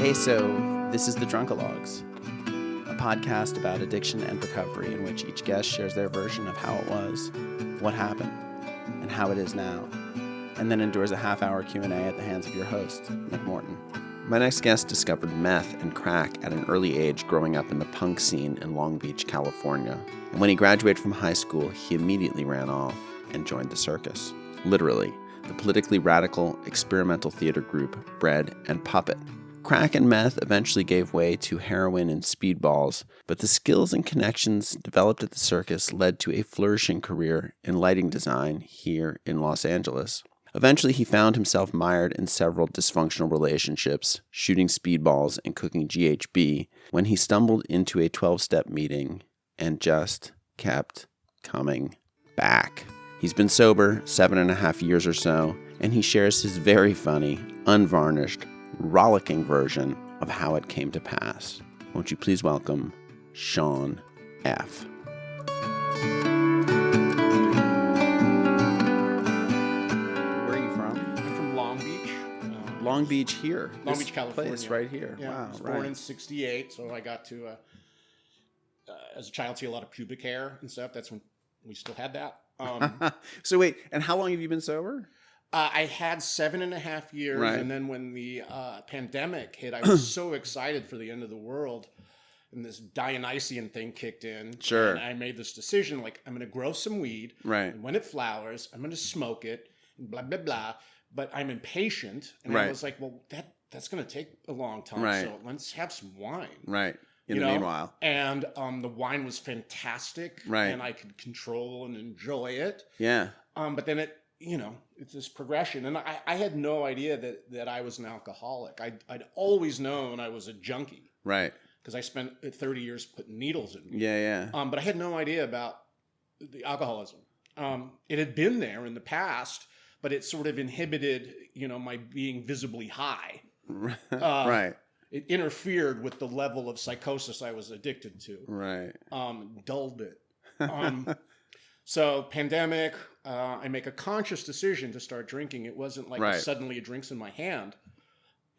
Hey, so this is the Drunkalogs, a podcast about addiction and recovery in which each guest shares their version of how it was, what happened, and how it is now, and then endures a half-hour Q&A at the hands of your host, Nick Morton. My next guest discovered meth and crack at an early age growing up in the punk scene in Long Beach, California. And when he graduated from high school, he immediately ran off and joined the circus. Literally, the politically radical experimental theater group Bread and Puppet. Crack and meth eventually gave way to heroin and speedballs, but the skills and connections developed at the circus led to a flourishing career in lighting design here in Los Angeles. Eventually, he found himself mired in several dysfunctional relationships, shooting speedballs and cooking GHB, when he stumbled into a 12-step meeting and just kept coming back. He's been sober 7.5 years or so, and he shares his very funny, unvarnished, rollicking version of how it came to pass. Won't you please welcome Sean F. Long Beach here. Long Beach, California. Place right here. Yeah, wow. I was born in 68, so I got to, as a child, see a lot of pubic hair and stuff. That's when we still had that. So wait, and how long have you been sober? I had 7.5 years, right. And then when the pandemic hit, I was so excited for the end of the world, and this Dionysian thing kicked in. Sure. And I made this decision, like, I'm going to grow some weed. Right. And when it flowers, I'm going to smoke it, and blah, blah, blah. But I'm impatient, and right. I was like, well, that's going to take a long time, right. so let's have some wine. Right. In the meanwhile. And the wine was fantastic, right. And I could control and enjoy it. Yeah. But then it's this progression, and I had no idea that I was an alcoholic. I'd always known I was a junkie. Right. Because I spent 30 years putting needles in me. Yeah. But I had no idea about the alcoholism. It had been there in the past, but it sort of inhibited, my being visibly high. Right. It interfered with the level of psychosis I was addicted to. Right. Dulled it. So pandemic, I make a conscious decision to start drinking. It wasn't like right. suddenly it drinks in my hand.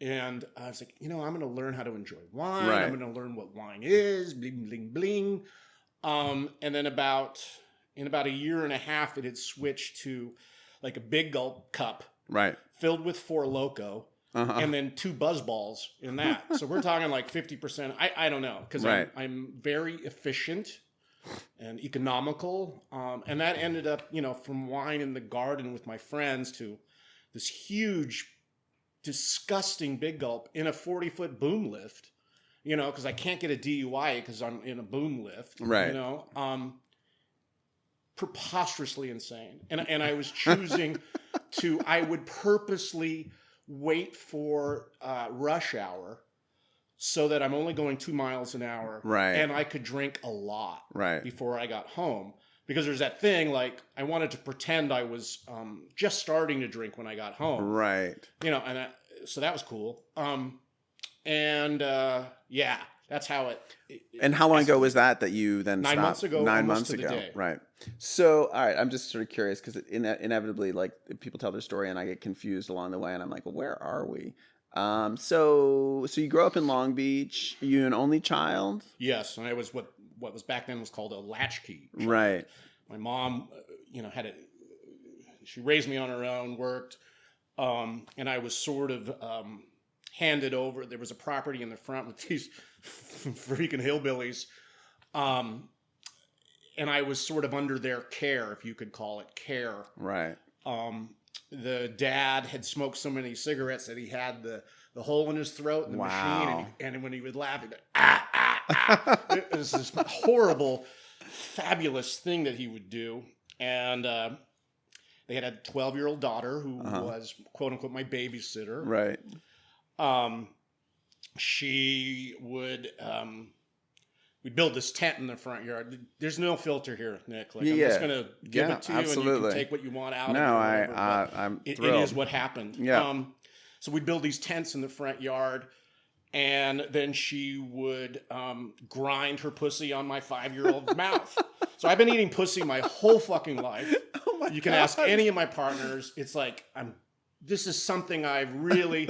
And I was like, I'm going to learn how to enjoy wine. Right. I'm going to learn what wine is. Bling, bling, bling. And then in about a year and a half, it had switched to like a big gulp cup, right, filled with Four Loko, and then 2 buzz balls in that. So we're talking like 50%. I don't know, because right. I'm very efficient and economical, and that ended up from wine in the garden with my friends to this huge, disgusting big gulp in a 40-foot boom lift. Because I can't get a DUI because I'm in a boom lift. Right. Preposterously insane. And I was choosing I would purposely wait for rush hour so that I'm only going 2 miles an hour. Right. And I could drink a lot right. before I got home. Because there's that thing, like, I wanted to pretend I was just starting to drink when I got home. Right. So that was cool. Yeah. That's how it. And how long ago was that you then 9 stopped? months ago. 9 months to the ago. day. Right. So, all right. I'm just sort of curious because inevitably, like, people tell their story and I get confused along the way, and I'm like, well, where are we? So you grew up in Long Beach. Are you an only child? Yes, and I was what was back then was called a latchkey child. Right. My mom, she raised me on her own, worked, and I was sort of handed over. There was a property in the front with these freaking hillbillies, and I was sort of under their care, if you could call it care. Right. The dad had smoked so many cigarettes that he had the hole in his throat in the machine, and when he would laugh, he'd go, It was this horrible, fabulous thing that he would do, and they had a 12-year-old daughter who was quote unquote my babysitter. Right. She would, we'd build this tent in the front yard. There's no filter here, Nick. Like, I'm just going to give it to you and you can take what you want out of it. No, I'm thrilled. It is what happened. Yeah. So we'd build these tents in the front yard, and then she would grind her pussy on my 5-year-old mouth. So I've been eating pussy my whole fucking life. Oh you can ask any of my partners. It's like, this is something I've really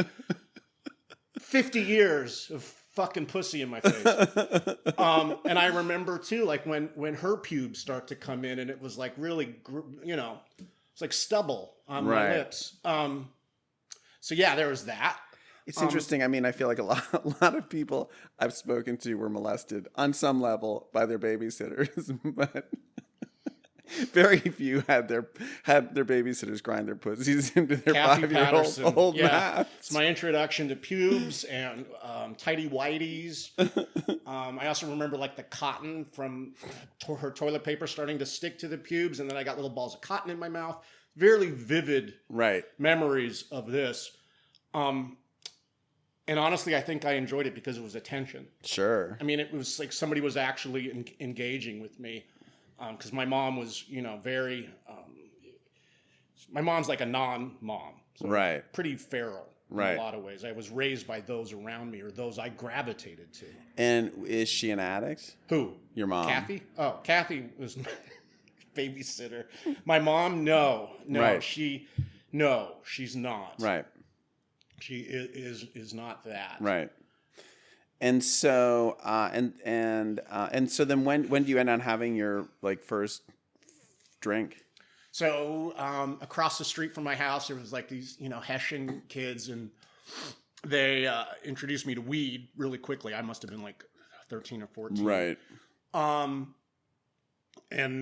50 years of fucking pussy in my face. And I remember too, like when her pubes start to come in, and it was like really, it's like stubble on my lips. So yeah, there was that. It's interesting. I mean, I feel like a lot of people I've spoken to were molested on some level by their babysitters, but very few had their babysitters grind their pussies into their 5-year-old mouths. It's my introduction to pubes and tighty whities. I also remember like the cotton from her toilet paper starting to stick to the pubes, and then I got little balls of cotton in my mouth. Very vivid memories of this. And honestly, I think I enjoyed it because it was attention. Sure. I mean, it was like somebody was actually engaging with me. Because my mom was, very... my mom's like a non-mom. So pretty feral in a lot of ways. I was raised by those around me or those I gravitated to. And is she an addict? Who? Your mom. Kathy? Oh, Kathy was my babysitter. My mom, no. She's not. Right. She is not that. Right. And so and so then when do you end on having your like first drink? So across the street from my house there was like these Hessian kids, and they introduced me to weed really quickly. I must have been like 13 or 14. Right. And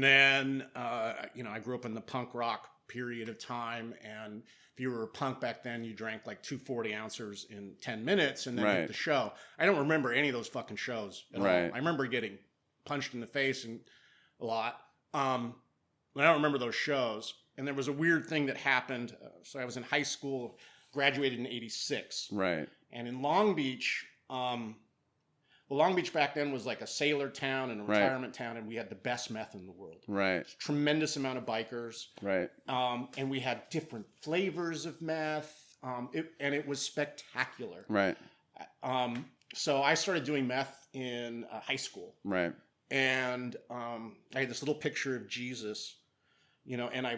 then I grew up in the punk rock period of time, and if you were a punk back then, you drank like 2 40-ounces in 10 minutes and then hit the show. I don't remember any of those fucking shows at all. I remember getting punched in the face and a lot. But I don't remember those shows. And there was a weird thing that happened. So I was in high school, graduated in 86. Right. And in Long Beach, Long Beach back then was like a sailor town and a retirement town, and we had the best meth in the world. Right. Tremendous amount of bikers. Right. And we had different flavors of meth, and it was spectacular. Right. So I started doing meth in high school. Right. And I had this little picture of Jesus, and I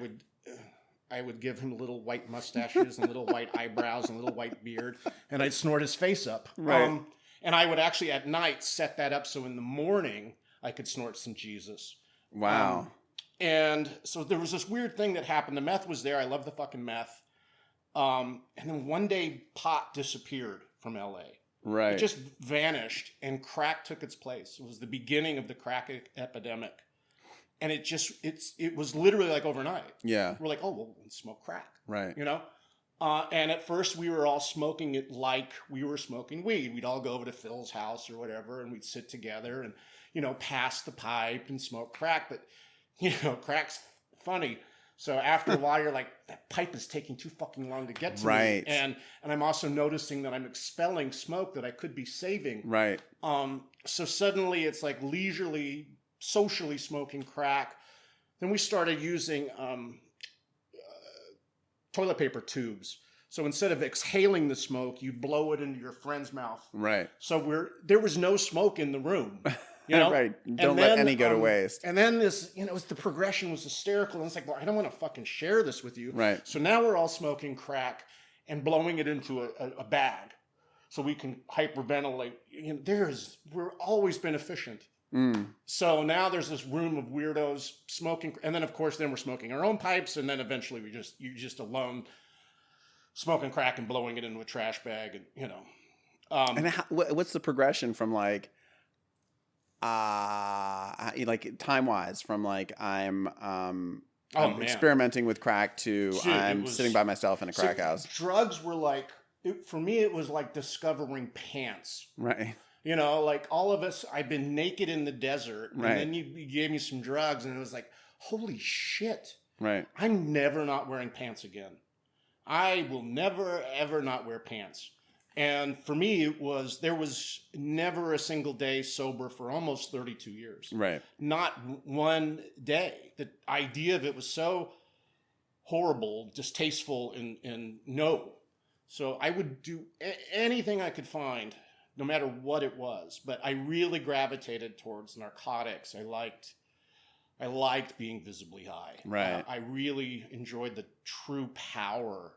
would give him little white mustaches and little white eyebrows and little white beard, and I'd snort his face up. Right. And I would actually at night set that up so in the morning I could snort some Jesus. Wow. And so there was this weird thing that happened. The meth was there. I love the fucking meth. And then one day pot disappeared from LA. Right. It just vanished and crack took its place. It was the beginning of the crack epidemic. And it was literally like overnight. Yeah. We're like, oh, well, let's smoke crack. Right. And at first we were all smoking it like we were smoking weed. We'd all go over to Phil's house or whatever, and we'd sit together and, pass the pipe and smoke crack. But, crack's funny. So after a while, you're like, that pipe is taking too fucking long to get to me. And I'm also noticing that I'm expelling smoke that I could be saving. Right. So suddenly it's like leisurely, socially smoking crack. Then we started using toilet paper tubes. So instead of exhaling the smoke, you blow it into your friend's mouth. Right. So there was no smoke in the room. Right. Don't let any go to waste. And then this, the progression was hysterical. And it's like, well, I don't want to fucking share this with you. Right. So now we're all smoking crack and blowing it into a bag so we can hyperventilate. We're always been efficient. Mm. So now there's this room of weirdos smoking, and then of course we're smoking our own pipes, and then eventually you're just alone smoking crack and blowing it into a trash bag, and and what's the progression from like time wise from like I'm experimenting with crack to sitting by myself in a crack house. Drugs were like for me it was like discovering pants. Right. Like all of us, I've been naked in the desert, and then you gave me some drugs, and it was like, holy shit. Right. I'm never not wearing pants again. I will never, ever not wear pants. And for me, there was never a single day sober for almost 32 years. Right. Not one day. The idea of it was so horrible, distasteful, and no. So I would do anything I could find, no matter what it was. But I really gravitated towards narcotics. I liked being visibly high. Right. I really enjoyed the true power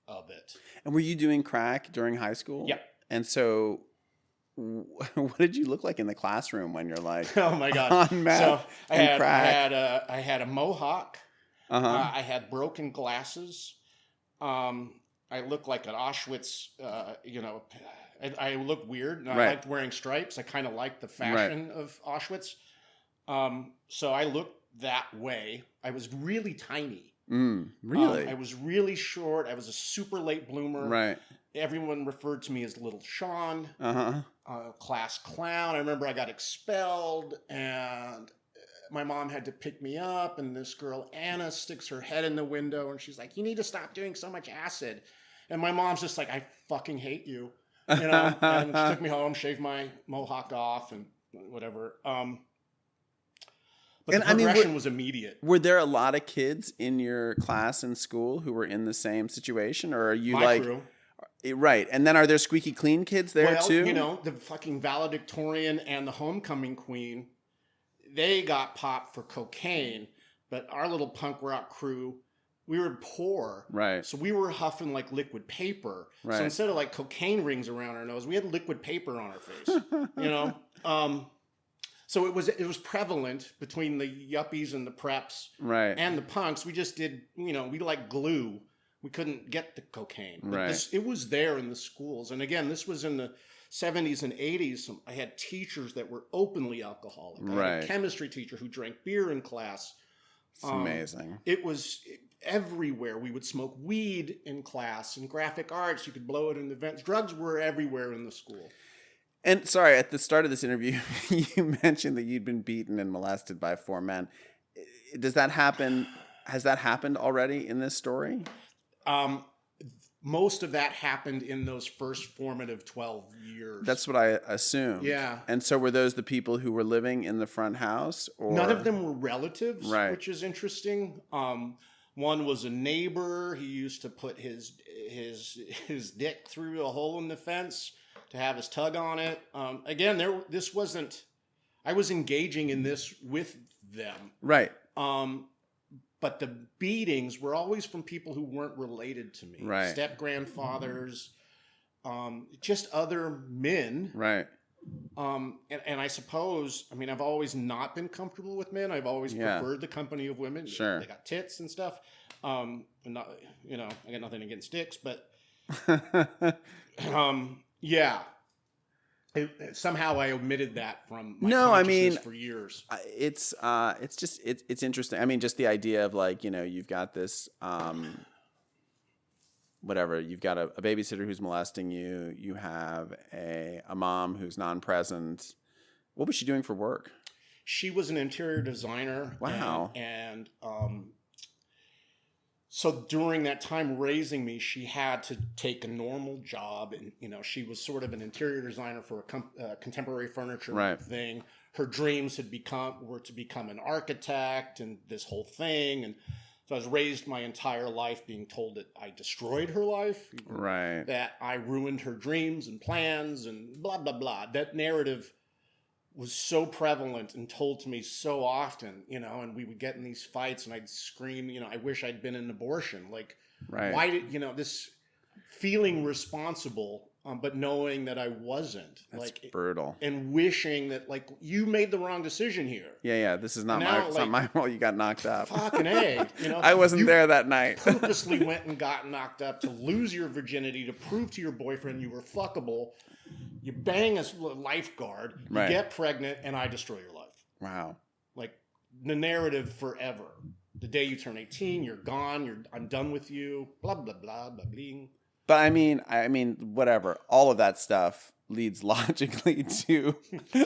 of it. And were you doing crack during high school? Yep. And so what did you look like in the classroom when you're like, oh my God. on meth So and crack? I had a mohawk. Uh-huh. I had broken glasses. I looked like an Auschwitz, I looked weird, and I Right. liked wearing stripes. I kind of liked the fashion of Auschwitz. So I looked that way. I was really tiny. Really? I was really short. I was a super late bloomer. Right. Everyone referred to me as Little Sean, Uh-huh. class clown. I remember I got expelled, and my mom had to pick me up, and this girl, Anna, sticks her head in the window, and she's like, you need to stop doing so much acid. And my mom's just like, I fucking hate you. And she took me home, shaved my mohawk off, and whatever. But And the progression was immediate. Were there a lot of kids in your class in school who were in the same situation? Or are you My crew. Right. And then are there squeaky clean kids there too? The fucking valedictorian and the homecoming queen, they got popped for cocaine, but our little punk rock crew, we were poor. Right. So we were huffing like liquid paper. Right. So instead of like cocaine rings around our nose, we had liquid paper on our face. So it was prevalent between the yuppies and the preps, right, and the punks. We just did, we like glue. We couldn't get the cocaine. But right. it was there in the schools. And again, this was in the 70s and 80s. I had teachers that were openly alcoholic. I had a chemistry teacher who drank beer in class. It's amazing. It was everywhere. We would smoke weed in class, and graphic arts. You could blow it in the vents. Drugs were everywhere in the school. And sorry, at the start of this interview, you mentioned that you'd been beaten and molested by 4 men. Does that happen? Has that happened already in this story? Most of that happened in those first formative 12 years. That's what I assumed. Yeah. And so were those the people who were living in the front house? Or? None of them were relatives, right. Which is interesting. One was a neighbor. He used to put his dick through a hole in the fence to have his tug on it. Again, this wasn't. I was engaging in this with them, right? But the beatings were always from people who weren't related to me, right? Step grandfathers, just other men, right? And I suppose, I've always not been comfortable with men. I've always preferred the company of women. Sure, they got tits and stuff. And not, I got nothing against dicks, but yeah. Somehow I omitted that from my consciousness for years. It's interesting. Just the idea of you've got this, whatever, you've got a babysitter who's molesting you. You have a mom who's non-present. What was she doing for work? She was an interior designer. Wow. And so during that time raising me, she had to take a normal job, and she was sort of an interior designer for a contemporary furniture thing. Her dreams were to become an architect and this whole thing. And so I was raised my entire life being told that I destroyed her life, right? That I ruined her dreams and plans and blah blah blah. That narrative was so prevalent and told to me so often, and we would get in these fights and I'd scream, I wish I'd been an abortion. Why did, this feeling responsible, but knowing that I wasn't. That's brutal. And wishing that, you made the wrong decision here. Yeah, this is not it's not my fault you got knocked up. Fucking A. I wasn't there that night. Purposely went and got knocked up to lose your virginity, to prove to your boyfriend you were fuckable. You bang a lifeguard, you get pregnant, and I destroy your life. Wow. The narrative forever. The day you turn 18, you're gone. I'm done with you. Blah, blah, blah, blah, bling. But whatever. All of that stuff leads logically to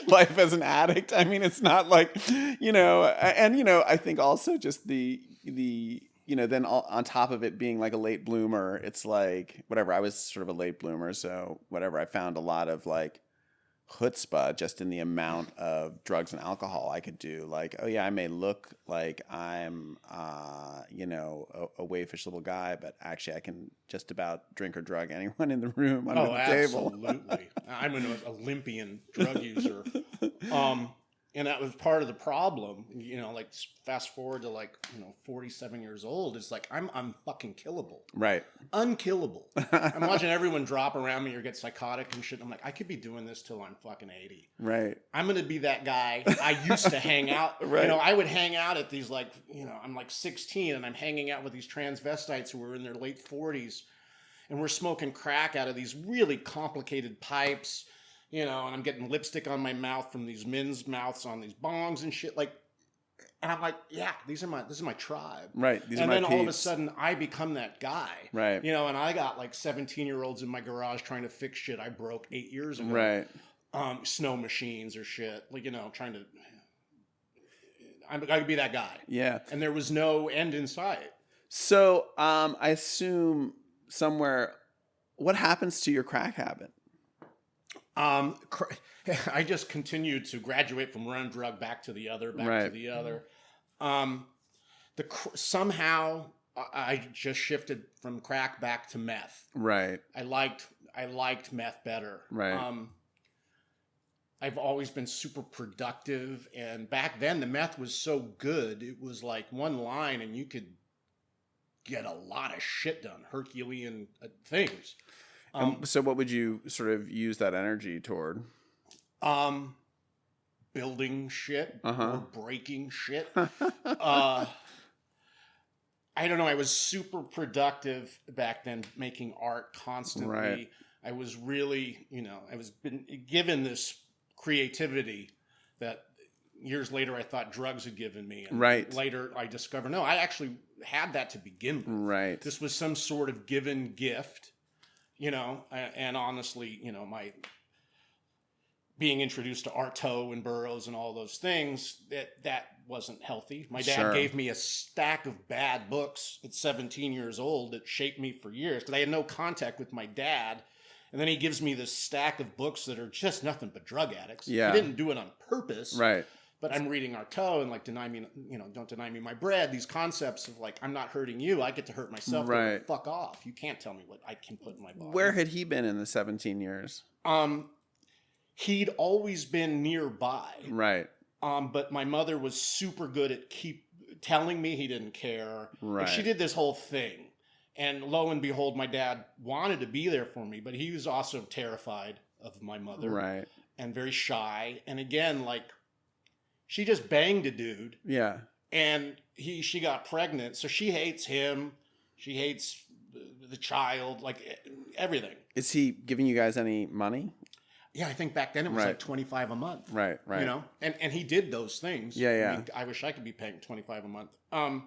life as an addict. It's not I think also just the then on top of it being a late bloomer, it's whatever. I was sort of a late bloomer, so whatever. I found a lot of chutzpah just in the amount of drugs and alcohol I could do. I may look like I'm, a waifish little guy, but actually I can just about drink or drug anyone in the room under the table. Absolutely. I'm an Olympian drug user. And that was part of the problem, like fast forward to 47 years old. It's like, I'm fucking killable. Right. Unkillable. I'm watching everyone drop around me or get psychotic and shit. I'm like, I could be doing this till I'm fucking 80. Right. I'm going to be that guy. I used to hang out. Right. I would hang out at these I'm 16 and I'm hanging out with these transvestites who were in their late 40s. And we're smoking crack out of these really complicated pipes. And I'm getting lipstick on my mouth from these men's mouths on these bongs and shit. And I'm like, yeah, this is my tribe. Right. And then all of a sudden I become that guy. Right. And I got 17-year-olds in my garage trying to fix shit I broke 8 years ago. Right. Snow machines or shit. Trying to, I could be that guy. Yeah. And there was no end in sight. So I assume somewhere, what happens to your crack habit? I just continued to graduate from one drug back to the other, to the other. Somehow I just shifted from crack back to meth. Right. I liked meth better. Right. I've always been super productive, and back then the meth was so good. It was like one line and you could get a lot of shit done, Herculean things. So what would you sort of use that energy toward? Building shit or breaking shit. I don't know. I was super productive back then, making art constantly. Right. I was really, I was been given this creativity that years later I thought drugs had given me. And right. Later I discovered, no, I actually had that to begin with. Right. This was some sort of given gift. And honestly, my being introduced to Artaud and Burroughs and all those things, that wasn't healthy. My dad gave me a stack of bad books at 17 years old that shaped me for years because I had no contact with my dad. And then he gives me this stack of books that are just nothing but drug addicts. Yeah. He didn't do it on purpose. Right. But I'm reading Artaud and deny me, don't deny me my bread. These concepts of I'm not hurting you. I get to hurt myself. Right. Fuck off. You can't tell me what I can put in my body. Where had he been in the 17 years? He'd always been nearby. Right. But my mother was super good at keep telling me he didn't care. Right. But she did this whole thing. And lo and behold, my dad wanted to be there for me, but he was also terrified of my mother. Right. And very shy. And again, she just banged a dude. Yeah. And she got pregnant. So she hates him. She hates the child, everything. Is he giving you guys any money? Yeah, I think back then it was $25 a month. Right. And he did those things. Yeah. I wish I could be paying $25 a month.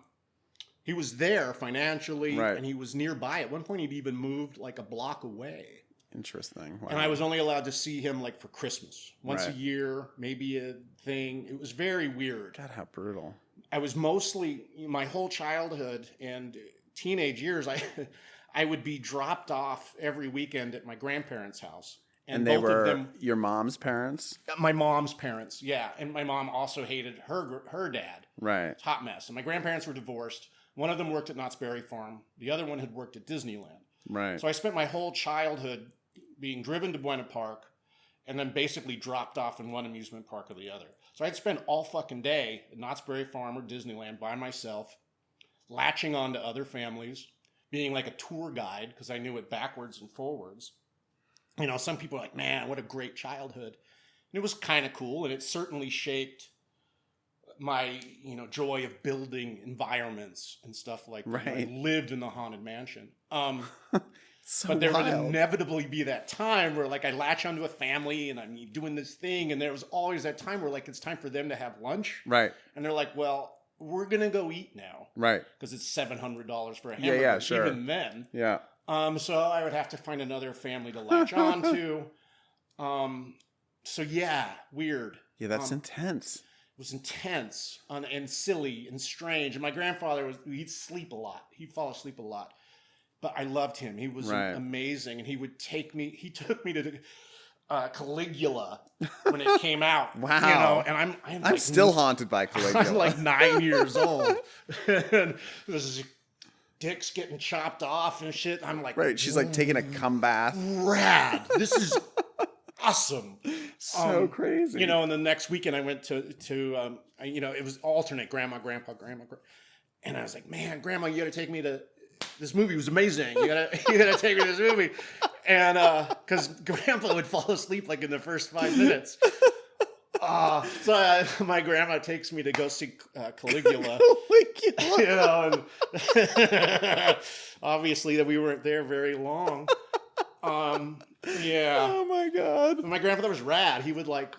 He was there financially and he was nearby. At one point he'd even moved a block away. Interesting. Wow. And I was only allowed to see him for Christmas. Once a year, maybe a thing. It was very weird. God, how brutal. I was mostly, my whole childhood and teenage years, I would be dropped off every weekend at my grandparents' house. And they were your mom's parents? My mom's parents, yeah. And my mom also hated her dad. Right. Hot mess. And my grandparents were divorced. One of them worked at Knott's Berry Farm. The other one had worked at Disneyland. Right. So I spent my whole childhood being driven to Buena Park and then basically dropped off in one amusement park or the other. So I'd spend all fucking day at Knott's Berry Farm or Disneyland by myself, latching on to other families, being like a tour guide because I knew it backwards and forwards. Some people are like, man, what a great childhood. And it was kind of cool, and it certainly shaped my, joy of building environments and stuff like that. Right. I lived in the Haunted Mansion. So but there wild. would inevitably be that time where I latch onto a family and I'm doing this thing, and there was always that time where it's time for them to have lunch. Right. And they're like, well, we're going to go eat now. Right. Because it's $700 for a hamburger. Yeah, sure. Even then. Yeah. So I would have to find another family to latch on to. So yeah, weird. Yeah, that's intense. It was intense and silly and strange. And my grandfather he'd sleep a lot. He'd fall asleep a lot. But I loved him. He was amazing. And he took me to Caligula when it came out. Wow. And I'm still haunted by Caligula. I'm 9 years old. And this is dicks getting chopped off and shit. I'm like, right. She's taking a cum bath. Rad. This is awesome. So crazy. You know, and the next weekend I went to you know, it was alternate grandma, grandpa. And I was like, man, grandma, you got to take me to, this movie was amazing. You gotta take me to this movie. And because grandpa would fall asleep like in the first 5 minutes. So my grandma takes me to go see Caligula. You know, and obviously that we weren't there very long. Yeah. Oh my God. My grandfather was rad. He would like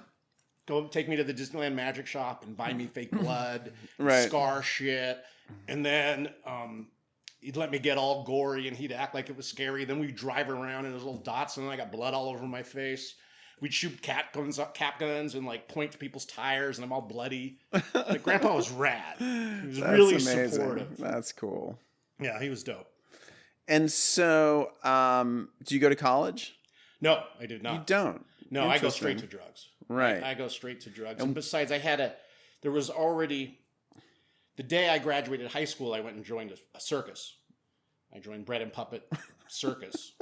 go take me to the Disneyland magic shop and buy me fake blood, scar shit. And then he'd let me get all gory and he'd act like it was scary. Then we'd drive around in his little Datsun and I got blood all over my face. We'd shoot cap guns and like point to people's tires and I'm all bloody. Like Grandpa was rad. He was really amazing. Supportive. That's cool. Yeah, he was dope. And so, do you go to college? No, I did not. You don't? No, I go straight to drugs. Right. I go straight to drugs. And besides, there was already, the day I graduated high school, I went and joined a circus. I joined Bread and Puppet Circus.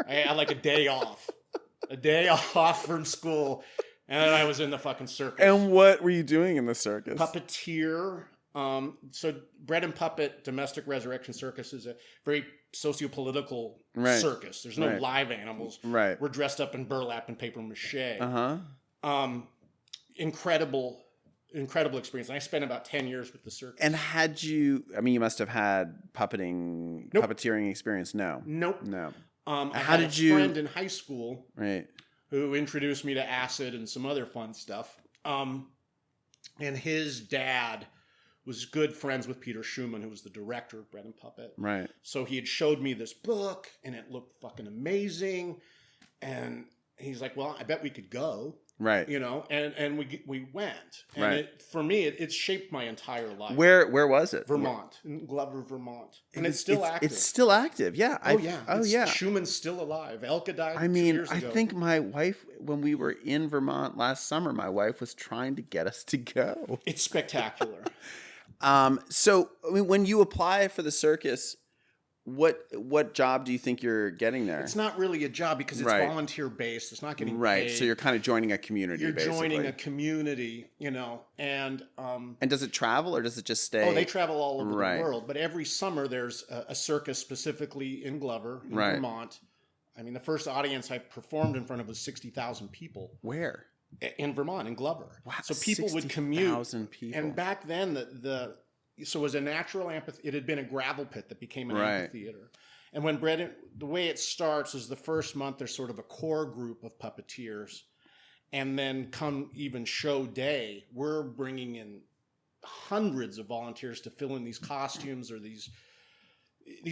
I had like a day off from school. And then I was in the fucking circus. And what were you doing in the circus? Puppeteer. So Bread and Puppet Domestic Resurrection Circus is a very socio-political circus. There's no live animals. Right. We're dressed up in burlap and paper mache. Uh-huh. Incredible experience. And I spent about 10 years with the circus. And you must have had puppeteering experience. No. Nope. No. I had a friend in high school who introduced me to acid and some other fun stuff. And his dad was good friends with Peter Schumann, who was the director of Bread and Puppet. Right. So he had showed me this book, and it looked fucking amazing. And he's like, well, I bet we could go. Right. You know, and we went. And for me, it shaped my entire life. Where was it? Vermont. In Glover, Vermont. And it's still active. It's still active, yeah. Yeah. Schumann's still alive. Elka died 2 years ago. I think my wife, when we were in Vermont last summer, my wife was trying to get us to go. It's spectacular. So when you apply for the circus, what job do you think you're getting there? It's not really a job because it's volunteer based. It's not getting paid. So you're kind of joining a community. You're joining a community, you know, and does it travel or does it just stay? Oh, they travel all over the world. But every summer there's a circus specifically in Glover, in Vermont. I mean, the first audience I performed in front of was 60,000 people. Where? In Vermont, in Glover. Wow, so people would commute. 60,000 people. And back then, so it was a natural amphitheater. It had been a gravel pit that became an amphitheater. And when the way it starts is the first month, there's sort of a core group of puppeteers. And then come even show day, we're bringing in hundreds of volunteers to fill in these costumes or these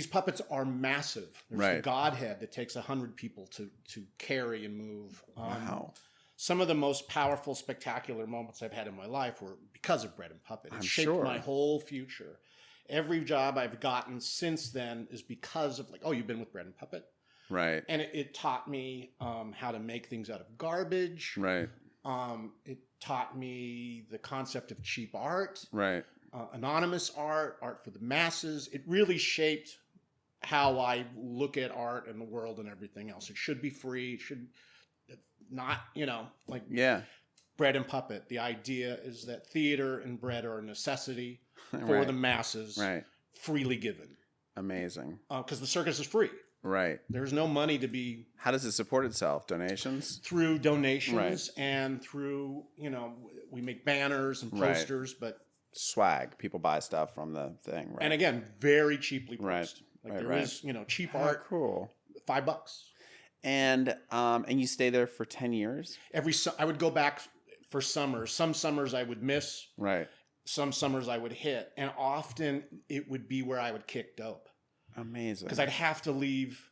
puppets are massive. There's the Godhead that takes 100 people to carry and move. Wow. Some of the most powerful, spectacular moments I've had in my life were because of Bread and Puppet. It shaped my whole future. Every job I've gotten since then is because of you've been with Bread and Puppet. Right. And it taught me how to make things out of garbage. Right. It taught me the concept of cheap art. Right. Anonymous art for the masses. It really shaped how I look at art and the world and everything else. It should be free. It should not, Bread and Puppet. The idea is that theater and bread are a necessity for the masses, freely given. Amazing. Because the circus is free. Right. There's no money to be... How does it support itself? Donations? Through donations and through, we make banners and posters, but... Swag. People buy stuff from the thing, right? And again, very cheaply priced. There is, cheap art. Cool. $5. And you stay there for 10 years? I would go back for summers. Some summers I would miss. Right. Some summers I would hit. And often it would be where I would kick dope. Amazing. Because I'd have to leave.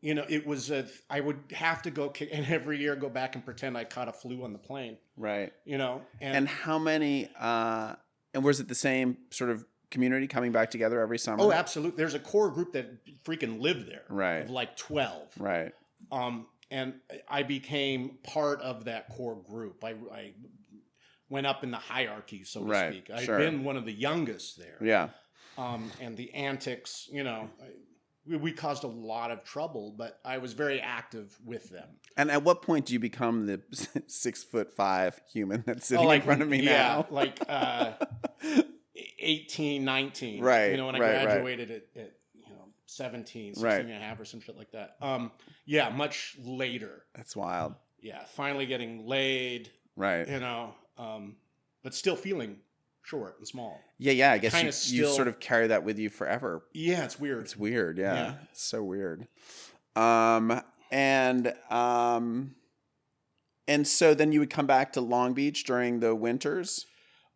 I would have to go kick, and every year go back and pretend I caught a flu on the plane. Right. And how many, and was it the same sort of community coming back together every summer? Oh, absolutely. There's a core group that freaking lived there. Right. Of 12. Right. And I became part of that core group. I went up in the hierarchy, so to speak. I've been one of the youngest there. Yeah. And the antics, we caused a lot of trouble, but I was very active with them. And at what point do you become the 6'5" human that's sitting in front of me now? Like 18, 19. Right. You know, when I graduated at 17, 16 and a half or some shit like that. Yeah, much later. That's wild. Yeah, finally getting laid. Right. You know, but still feeling short and small. Yeah. I guess you sort of carry that with you forever. Yeah, it's weird. It's weird. Yeah. It's so weird. And so then you would come back to Long Beach during the winters?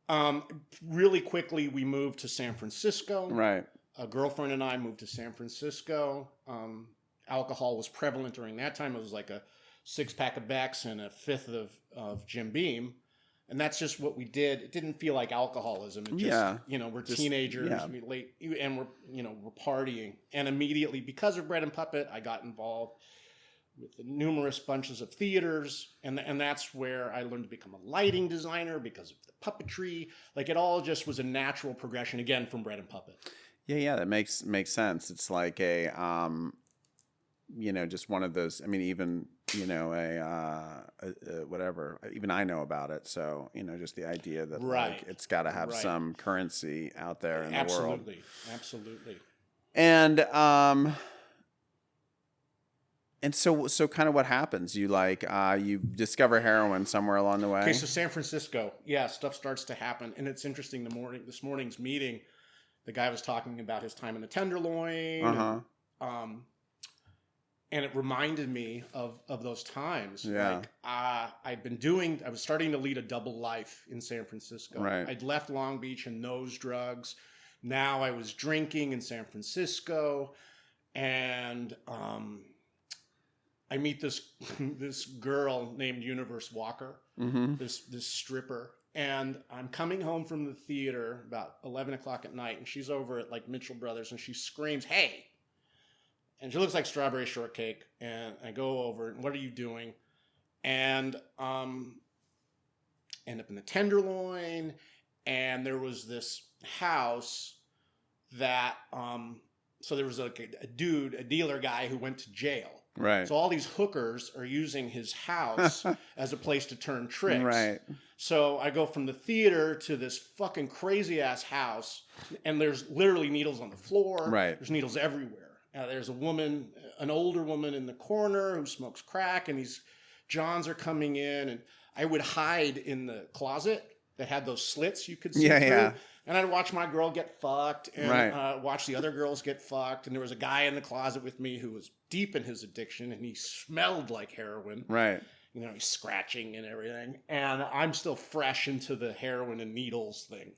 Really quickly, we moved to San Francisco. Right. A girlfriend and I moved to San Francisco. Alcohol was prevalent during that time. It was like a 6-pack of Beck's and a 5th of Jim Beam. And that's just what we did. It didn't feel like alcoholism. It just, we're teenagers, we're partying. And immediately, because of Bread and Puppet, I got involved with the numerous bunches of theaters. And that's where I learned to become a lighting designer because of the puppetry. Like, it all just was a natural progression, again, from Bread and Puppet. Yeah, that makes sense. It's like a, just one of those, I mean, even, whatever, even I know about it. So, just the idea that like, it's got to have some currency out there in the world. Absolutely. And so kind of what happens? You you discover heroin somewhere along the way. Okay, so San Francisco, stuff starts to happen. And it's interesting, this morning's meeting, the guy was talking about his time in the Tenderloin. Uh-huh. And it reminded me of those times. Yeah. Like, I was starting to lead a double life in San Francisco. Right. I'd left Long Beach and those drugs. Now I was drinking in San Francisco. And I meet this girl named Universe Walker, this stripper. And I'm coming home from the theater about 11 o'clock at night. And she's over at like Mitchell Brothers and she screams, "Hey!" And she looks like strawberry shortcake. And I go over, and what are you doing? And end up in the Tenderloin. And there was this house that, so there was like a dealer guy who went to jail. Right. So all these hookers are using his house as a place to turn tricks. Right. So I go from the theater to this fucking crazy ass house, and there's literally needles on the floor. Right. There's needles everywhere. There's a woman, an older woman in the corner who smokes crack, and these Johns are coming in, and I would hide in the closet that had those slits you could see through. Yeah. And I'd watch my girl get fucked and watch the other girls get fucked. And there was a guy in the closet with me who was deep in his addiction, and he smelled like heroin. Right. He's scratching and everything. And I'm still fresh into the heroin and needles thing.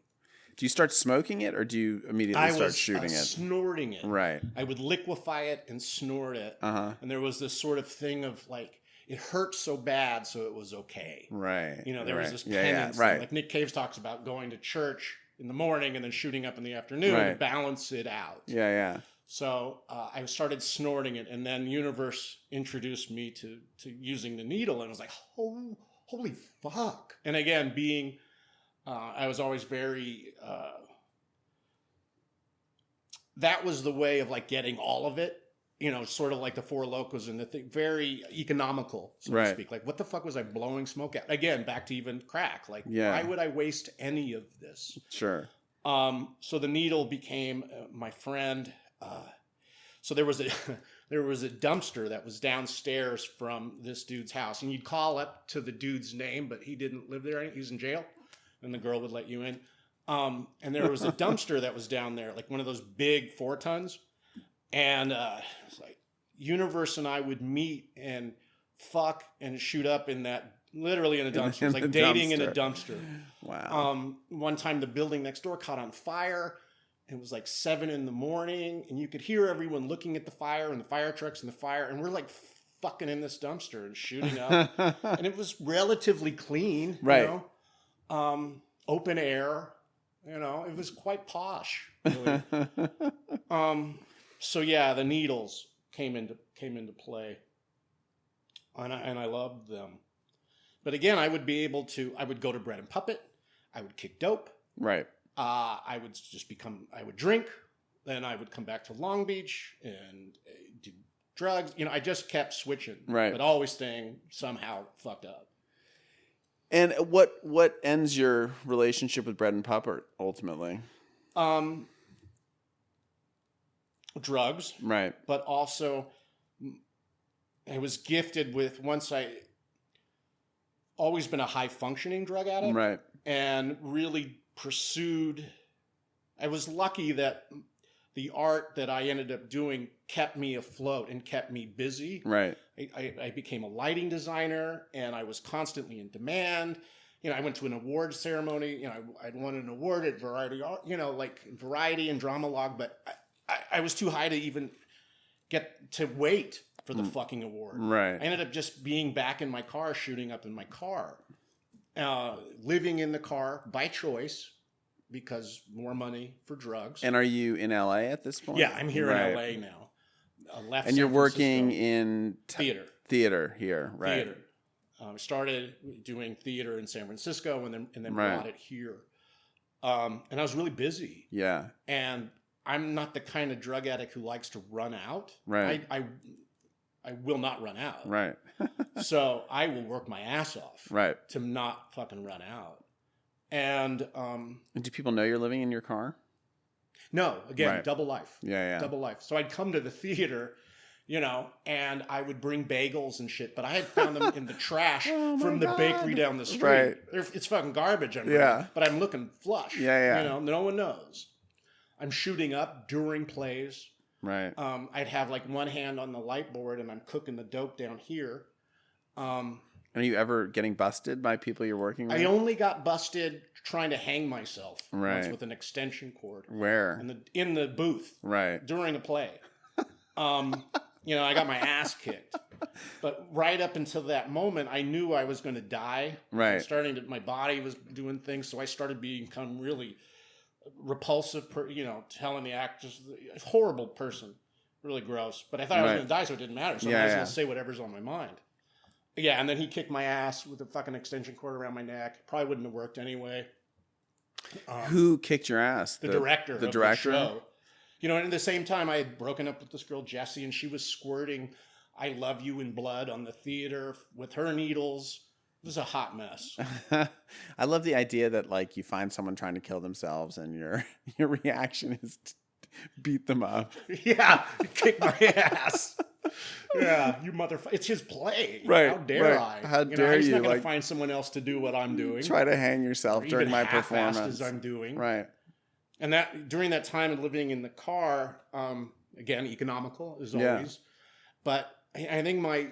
Do you start smoking it, or do you immediately start shooting it? Snorting it. Right. I would liquefy it and snort it. Uh-huh. And there was this sort of thing of like, it hurt so bad, so it was okay. Right. There was this penance thing. Like Nick Cave talks about going to church in the morning and then shooting up in the afternoon to balance it out. Yeah. So I started snorting it, and then Universe introduced me to using the needle, and I was like, holy fuck. And again, being, I was always very, that was the way of like getting all of it. Sort of like the Four Locos and the thing, very economical, so to speak. Like, what the fuck was I blowing smoke at? Again, back to even crack. Like, why would I waste any of this? Sure. So the needle became my friend. So there was a dumpster that was downstairs from this dude's house, and you'd call up to the dude's name, but he didn't live there. He was in jail, and the girl would let you in. And there was a dumpster that was down there, like one of those big 4 tons. And it's like Universe and I would meet and fuck and shoot up in that, literally in a dumpster. It was like dating in a dumpster. Wow. One time the building next door caught on fire. It was like 7 a.m, and you could hear everyone looking at the fire and the fire trucks and the fire. And we're like fucking in this dumpster and shooting up. And it was relatively clean, open air, it was quite posh, really. So yeah, the needles came into play, and I loved them. But again, I would go to Bread and Puppet, I would kick dope, right? I would drink, then I would come back to Long Beach and do drugs. I just kept switching, right, but always staying somehow fucked up. And what ends your relationship with Bread and Puppet ultimately? Drugs, right? But also, I was gifted with always been a high functioning drug addict, right? And really pursued. I was lucky that the art that I ended up doing kept me afloat and kept me busy. Right. I became a lighting designer, and I was constantly in demand. I went to an award ceremony. I'd won an award at Variety Art, like Variety and Dramalog, but I was too high to even get to wait for the fucking award. Right. I ended up just being back in my car, shooting up in my car, living in the car by choice because more money for drugs. And are you in LA at this point? Yeah, I'm here in LA now. Left and San you're working Francisco. in theater here, right? Theater. Started doing theater in San Francisco and then brought it here. And I was really busy. Yeah. And I'm not the kind of drug addict who likes to run out. Right. I will not run out. Right. So I will work my ass off. Right. To not fucking run out. And do people know you're living in your car? No. Again, right. Double life. Yeah. Double life. So I'd come to the theater, and I would bring bagels and shit, but I had found them in the trash from the bakery down the street. Right. It's fucking garbage. But I'm looking flush. Yeah. No one knows. I'm shooting up during plays. Right. I'd have like one hand on the light board and I'm cooking the dope down here. Are you ever getting busted by people you're working with? I only got busted trying to hang myself once right. with an extension cord. Where? In the booth. Right. During a play. I got my ass kicked. But right up until that moment, I knew I was going to die. Right. My body was doing things, so I started become really repulsive, telling the actors, horrible person, really gross. But I thought I was going to die, so it didn't matter. So I might as well say whatever's on my mind. Yeah, and then he kicked my ass with a fucking extension cord around my neck. Probably wouldn't have worked anyway. Who kicked your ass? The director. The director. The show. And at the same time, I had broken up with this girl, Jessie, and she was squirting "I love you" in blood on the theater with her needles. It was a hot mess. I love the idea that like you find someone trying to kill themselves and your reaction is to beat them up. Yeah, kick my ass. Yeah, you motherfucker. It's his play. Right. How dare I? How dare he's you? not going to find someone else to do what I'm doing. Try to hang yourself during my performance. performance. As I'm doing. Right. And that during that time of living in the car, again, economical as always. But I think my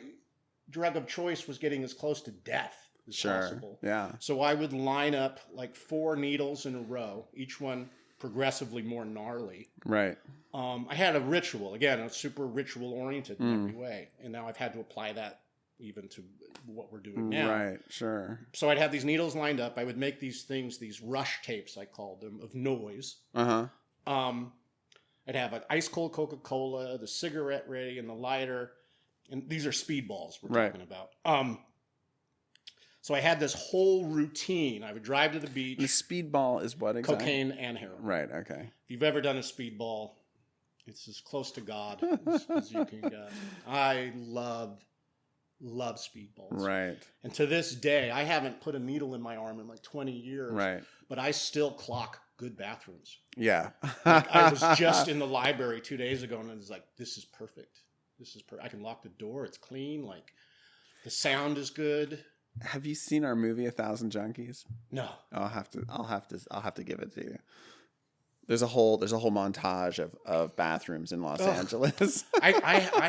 drug of choice was getting as close to death as possible. Yeah. So I would line up like 4 needles in a row, each one progressively more gnarly. Right. I had a ritual, again, a super ritual oriented in every way. And now I've had to apply that even to what we're doing now. Right, sure. So I'd have these needles lined up. I would make these things, these rush tapes, I called them, of noise. Uh-huh. I'd have an ice cold Coca-Cola, the cigarette ready, and the lighter. And these are speedballs we're talking about. So I had this whole routine. I would drive to the beach. The speedball is what exactly? Cocaine and heroin. Right, okay. If you've ever done a speedball, it's as close to God as you can get. I love speedballs. Right. And to this day, I haven't put a needle in my arm in like 20 years. Right. But I still clock good bathrooms. Yeah. I was just in the library 2 days ago and I was like, this is perfect. I can lock the door. It's clean. Like the sound is good. Have you seen our movie 1,000 Junkies? No. I'll have to give it to you. There's a whole montage of bathrooms in Los Angeles. I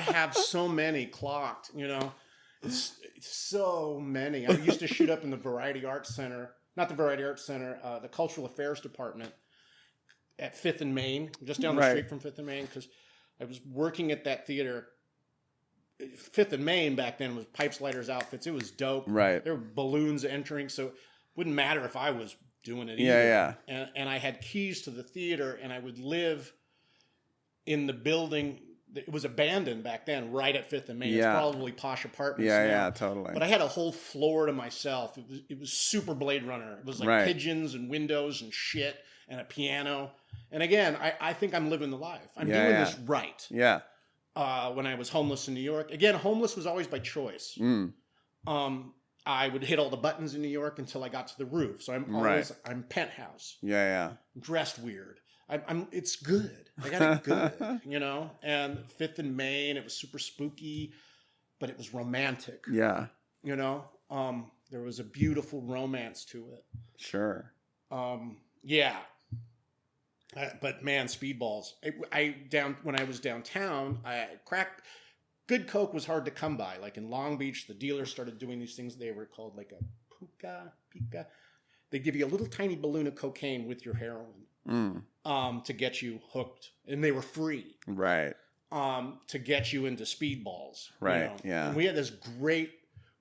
have so many clocked, It's so many. I used to shoot up in the Variety Arts Center, not the Variety Arts Center, the Cultural Affairs Department at 5th and Main, just down the street from 5th and Main, because I was working at that theater. 5th and Main back then was Pipes, Lighters, Outfits. It was dope. Right. There were balloons entering, so it wouldn't matter if I was doing it either. Yeah. And I had keys to the theater, and I would live in the building it was abandoned back then, right at 5th and Main. Yeah. It's probably posh apartments Yeah, now. yeah, totally. But I had a whole floor to myself. It was super Blade Runner. It was like pigeons and windows and shit and a piano. And again, I think I'm living the life. I'm doing this right. Yeah. When I was homeless in New York. Again, homeless was always by choice. I would hit all the buttons in New York until I got to the roof. So I'm penthouse. Yeah, yeah. Dressed weird. It's good. I got it good, you know? And 5th and Main, it was super spooky, but it was romantic. Yeah. You know? There was a beautiful romance to it. Sure. Yeah. But man, speedballs. When I was downtown, good coke was hard to come by. Like in Long Beach, the dealers started doing these things. They were called like a pica. They give you a little tiny balloon of cocaine with your heroin to get you hooked, and they were free. Right. To get you into speedballs. Right. You know? Yeah. And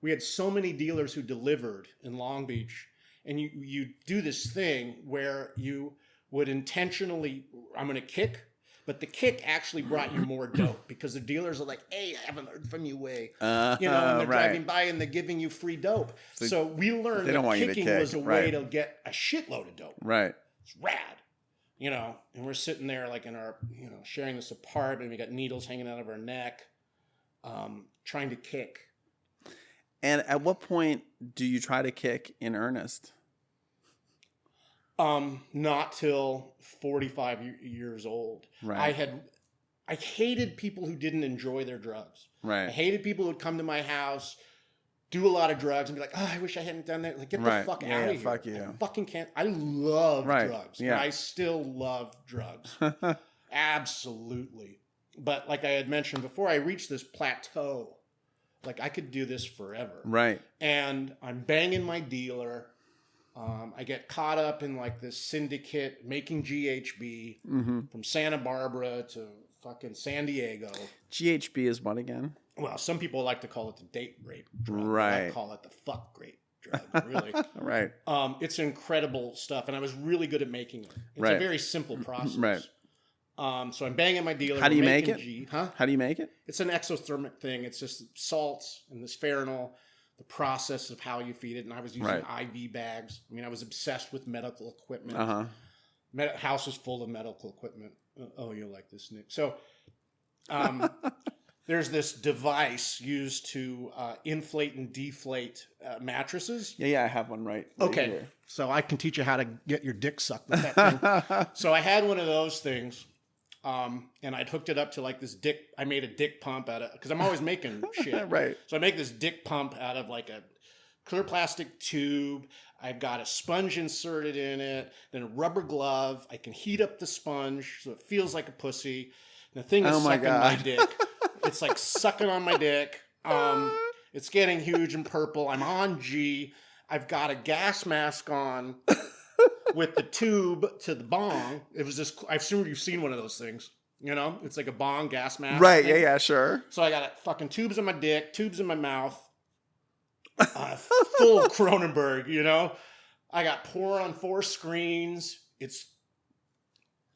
we had so many dealers who delivered in Long Beach, and you do this thing where you would intentionally, I'm going to kick, but the kick actually brought you more dope because the dealers are like, hey, I haven't heard from you and they're driving by and they're giving you free dope. So we learned that kicking was a way to get a shitload of dope. Right. It's rad. And we're sitting there like in our, sharing this apartment. We got needles hanging out of our neck, trying to kick. And at what point do you try to kick in earnest? Not till 45 years old. Right. I hated people who didn't enjoy their drugs. Right. I hated people who'd come to my house, do a lot of drugs, and be like, "Oh, I wish I hadn't done that." Like, get the fuck out of here. Fuck you. I fucking can't. I love drugs. Yeah. I still love drugs. Absolutely. But like I had mentioned before, I reached this plateau. Like I could do this forever. Right. And I'm banging my dealer. I get caught up in like this syndicate making GHB from Santa Barbara to fucking San Diego. GHB is what again? Well, some people like to call it the date rape drug. Right. I call it the fuck rape drug, really. Right. It's incredible stuff, and I was really good at making it. It's a very simple process. Right. So I'm banging my dealer. How do you make it? How do you make it? It's an exothermic thing. It's just salts and this pheronol. The process of how you feed it, and I was using IV bags. I mean, I was obsessed with medical equipment. House was full of medical equipment. Oh, you'll like this, Nick. So, there's this device used to inflate and deflate mattresses. Yeah, I have one right okay, here. So I can teach you how to get your dick sucked with that thing. So I had one of those things. And I'd hooked it up to like this dick. I made a dick pump out of, because I'm always making shit. Right. So I make this dick pump out of like a clear plastic tube. I've got a sponge inserted in it, then a rubber glove. I can heat up the sponge so it feels like a pussy. And the thing is sucking my dick. It's like sucking on my dick. It's getting huge and purple. I'm on G. I've got a gas mask on. With the tube to the bong. It was just, I assume you've seen one of those things. It's like a bong gas mask. Right, thing. yeah, sure. So I got fucking tubes in my dick, tubes in my mouth, full Cronenberg, I got porn on 4 screens. It's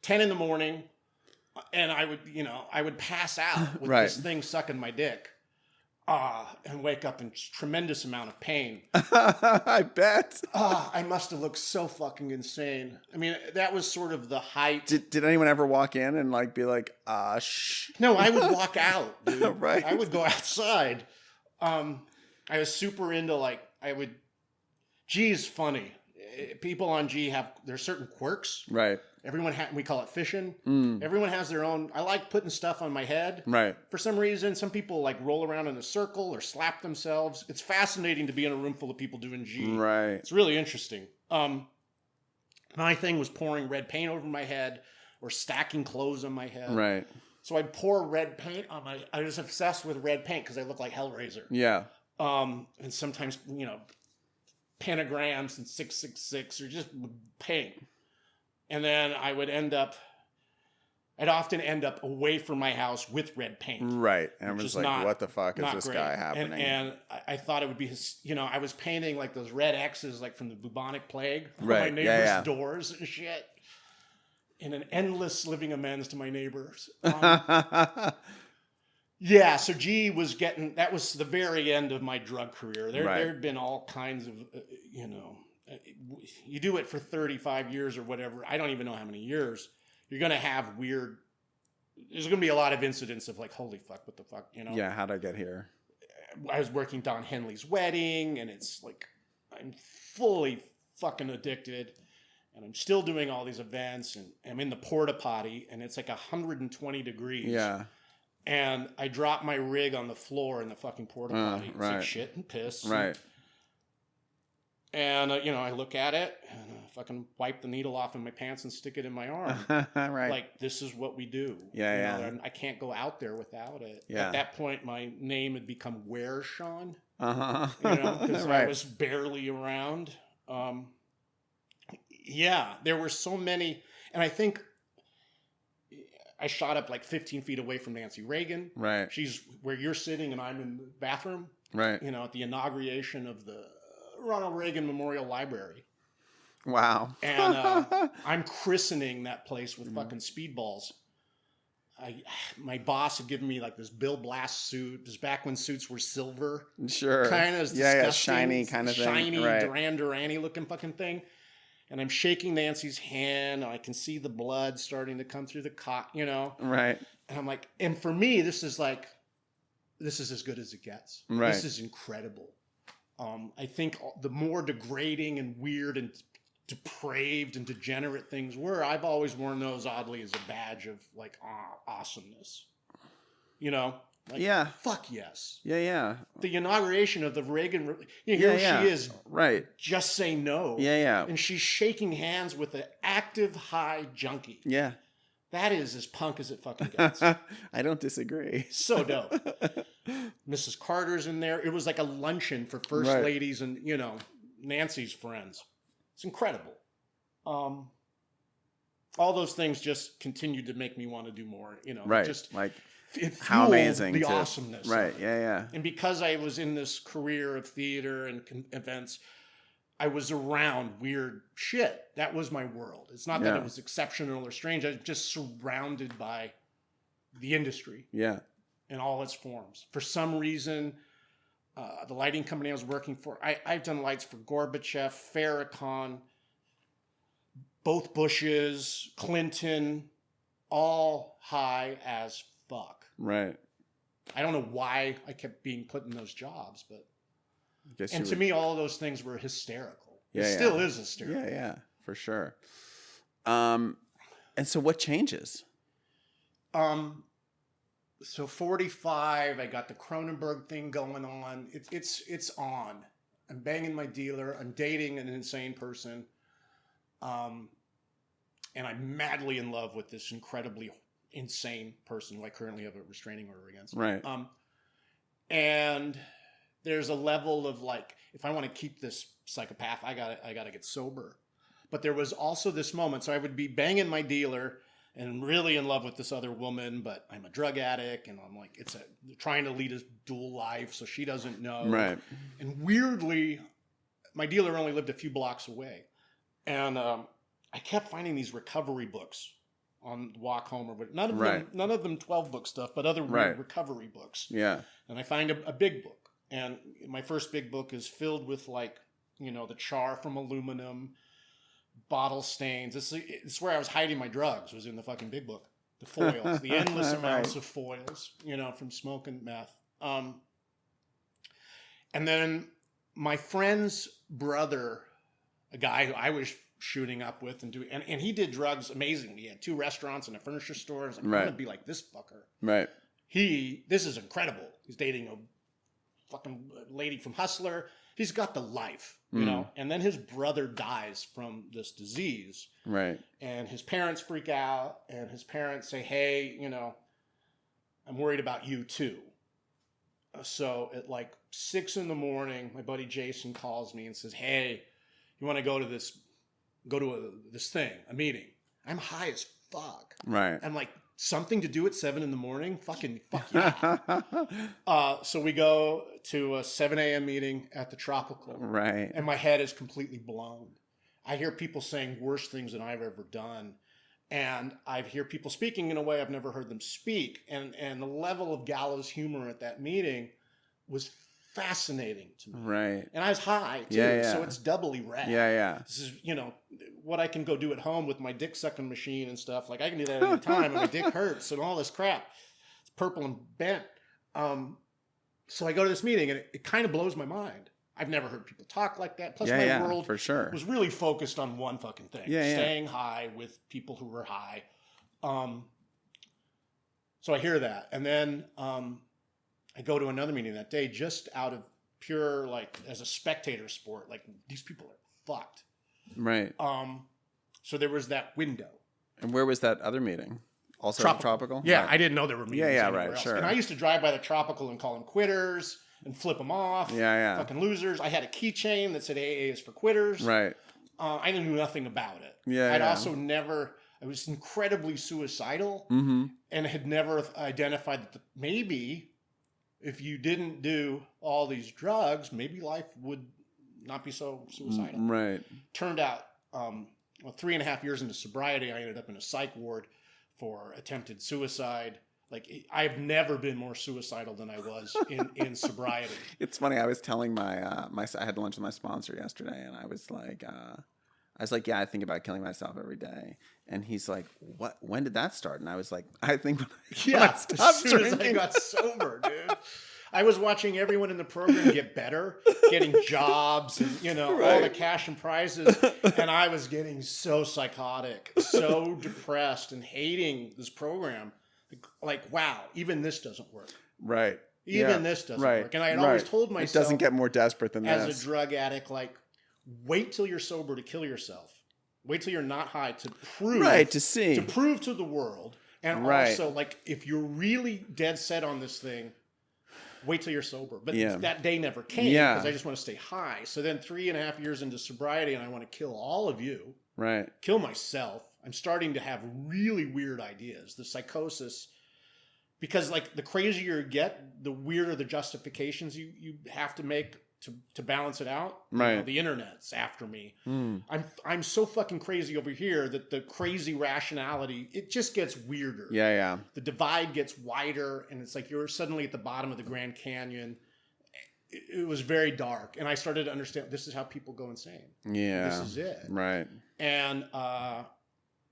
10 in the morning. And I would pass out with this thing sucking my dick. And wake up in tremendous amount of pain. I bet. I must have looked so fucking insane. I mean, that was sort of the height. Did anyone ever walk in and be like, shh? No, I would walk out, dude. Right. I would go outside. I was super into G is funny. People on G there's certain quirks. Right. We call it fishing. Everyone has their own. I like putting stuff on my head. Right. For some reason, some people roll around in a circle or slap themselves. It's fascinating to be in a room full of people doing G. Right. It's really interesting. My thing was pouring red paint over my head or stacking clothes on my head. Right. So I'd pour red paint on I was obsessed with red paint because I look like Hellraiser. Yeah. And sometimes, pentagrams and 666 or just paint. And then I'd often end up away from my house with red paint. Right. And I was like, what the fuck is this guy happening? And I thought it would be I was painting those red X's from the bubonic plague on my neighbors' doors and shit. In an endless living amends to my neighbors. Yeah, so G was that was the very end of my drug career. There Right. had been all kinds of, you do it for 35 years or whatever. I don't even know how many years. You're going to have there's going to be a lot of incidents of like, holy fuck, what the fuck, Yeah, how'd I get here? I was working Don Henley's wedding, and it's like, I'm fully fucking addicted, and I'm still doing all these events, and I'm in the porta potty, and it's like 120 degrees. Yeah. And I dropped my rig on the floor in the fucking porta potty. It's like shit and piss. Right. And, I look at it and I fucking wipe the needle off in my pants and stick it in my arm. Right. Like, this is what we do. Yeah, And I can't go out there without it. Yeah. At that point, my name had become Where Sean. Uh-huh. Because Right. I was barely around. There were so many. And I think I shot up like 15 feet away from Nancy Reagan. Right. She's where you're sitting and I'm in the bathroom. Right. At the inauguration of the Ronald Reagan Memorial Library. Wow. And I'm christening that place with fucking speedballs. My boss had given me like this Bill Blass suit. This back when suits were silver. Sure. Kind of disgusting. Yeah, shiny kind of thing. Shiny, Right. Duran Duran-y looking fucking thing. And I'm shaking Nancy's hand. I can see the blood starting to come through the cot, Right. And I'm like, and for me, this is as good as it gets. Right. This is incredible. I think the more degrading and weird and depraved and degenerate things were, I've always worn those oddly as a badge of like awesomeness. Like, yeah. Fuck yes. Yeah. The inauguration of the Reagan, here she is. Right. Just say no. Yeah. And she's shaking hands with an active high junkie. Yeah. That is as punk as it fucking gets. I don't disagree. So dope. Mrs. Carter's in there. It was like a luncheon for first ladies and, Nancy's friends. It's incredible. All those things just continued to make me want to do more, Right. Just like it how amazing the awesomeness. Right. Yeah. And because I was in this career of theater and events, I was around weird shit. That was my world. It's not that it was exceptional or strange. I was just surrounded by the industry. Yeah. In all its forms. For some reason, the lighting company I was working for, I've done lights for Gorbachev, Farrakhan, both Bushes, Clinton, all high as fuck. Right. I don't know why I kept being put in those jobs, but to me, all of those things were hysterical. Yeah, it still is hysterical. Yeah, for sure. And so what changes? So 45, I got the Cronenberg thing going on. It's on. I'm banging my dealer. I'm dating an insane person. And I'm madly in love with this incredibly insane person who I currently have a restraining order against. Right. And there's a level of like, if I want to keep this psychopath, I gotta get sober. But there was also this moment. So I would be banging my dealer and really in love with this other woman, but I'm a drug addict, and I'm like, trying to lead a dual life, so she doesn't know. Right. And weirdly, my dealer only lived a few blocks away, and I kept finding these recovery books on the walk home, or none of them 12-book stuff, but other weird recovery books. Yeah. And I find a big book, and my first big book is filled with like, the char from aluminum, bottle stains. It's where I was hiding my drugs, was in the fucking big book. The foils, the endless amounts of foils, from smoking meth. And then my friend's brother, a guy who I was shooting up with and he did drugs amazingly. He had 2 restaurants and a furniture store. I was like, I want to be like this fucker. Right. This is incredible. He's dating a fucking lady from Hustler. He's got the life, and then his brother dies from this disease. Right. And his parents freak out, and his parents say, hey, I'm worried about you too. So at like 6 a.m, my buddy Jason calls me and says, hey, you want to go to this thing, a meeting? I'm high as fuck. Right. I'm like, something to do at 7 a.m? Fuck yeah. So we go to a 7 a.m. meeting at the Tropical. Right. And my head is completely blown. I hear people saying worse things than I've ever done. And I hear people speaking in a way I've never heard them speak. And the level of gallows humor at that meeting was fascinating to me. Right. And I was high too, so it's doubly rad. Yeah. This is, what I can go do at home with my dick sucking machine and stuff. Like I can do that any time, and my dick hurts and all this crap. It's purple and bent. So I go to this meeting, and it kind of blows my mind. I've never heard people talk like that. Plus, my world for sure was really focused on one fucking thing: staying high with people who were high. So I hear that, and then I go to another meeting that day, just out of pure as a spectator sport. Like these people are fucked. Right. So there was that window. And where was that other meeting? Also tropical? Yeah, right. I didn't know there were meetings anywhere else. Sure. And I used to drive by the Tropical and call them quitters and flip them off. Yeah. Fucking losers. I had a keychain that said AA is for quitters. Right. I knew nothing about it. Yeah. Also I was incredibly suicidal and had never identified that maybe if you didn't do all these drugs, maybe life would not be so suicidal. Right. Turned out, 3.5 years into sobriety, I ended up in a psych ward for attempted suicide. Like I've never been more suicidal than I was in sobriety. It's funny. I was telling I had lunch with my sponsor yesterday, and I was like, yeah, I think about killing myself every day. And he's like, what? When did that start? And I was like, I think when I stopped as soon drinking. as I got sober, dude. I was watching everyone in the program get better, getting jobs and, all the cash and prizes. And I was getting so psychotic, so depressed and hating this program. Like, wow, even this doesn't work. Right. Even this doesn't work. And I had always told myself. It doesn't get more desperate than as this. A drug addict, wait till you're sober to kill yourself. Wait till you're not high to prove. Right, to see. To prove to the world. And also, if you're really dead set on this thing, wait till you're sober. But that day never came because I just want to stay high. So then 3.5 years into sobriety, and I want to kill all of you. Right. Kill myself. I'm starting to have really weird ideas. The psychosis. Because the crazier you get, the weirder the justifications you have to make to balance it out. Right. The internet's after me. I'm so fucking crazy over here that the crazy rationality, it just gets weirder. Yeah. The divide gets wider, and it's like you're suddenly at the bottom of the Grand Canyon. It was very dark, and I started to understand this is how people go insane. Yeah. This is it. Right. And I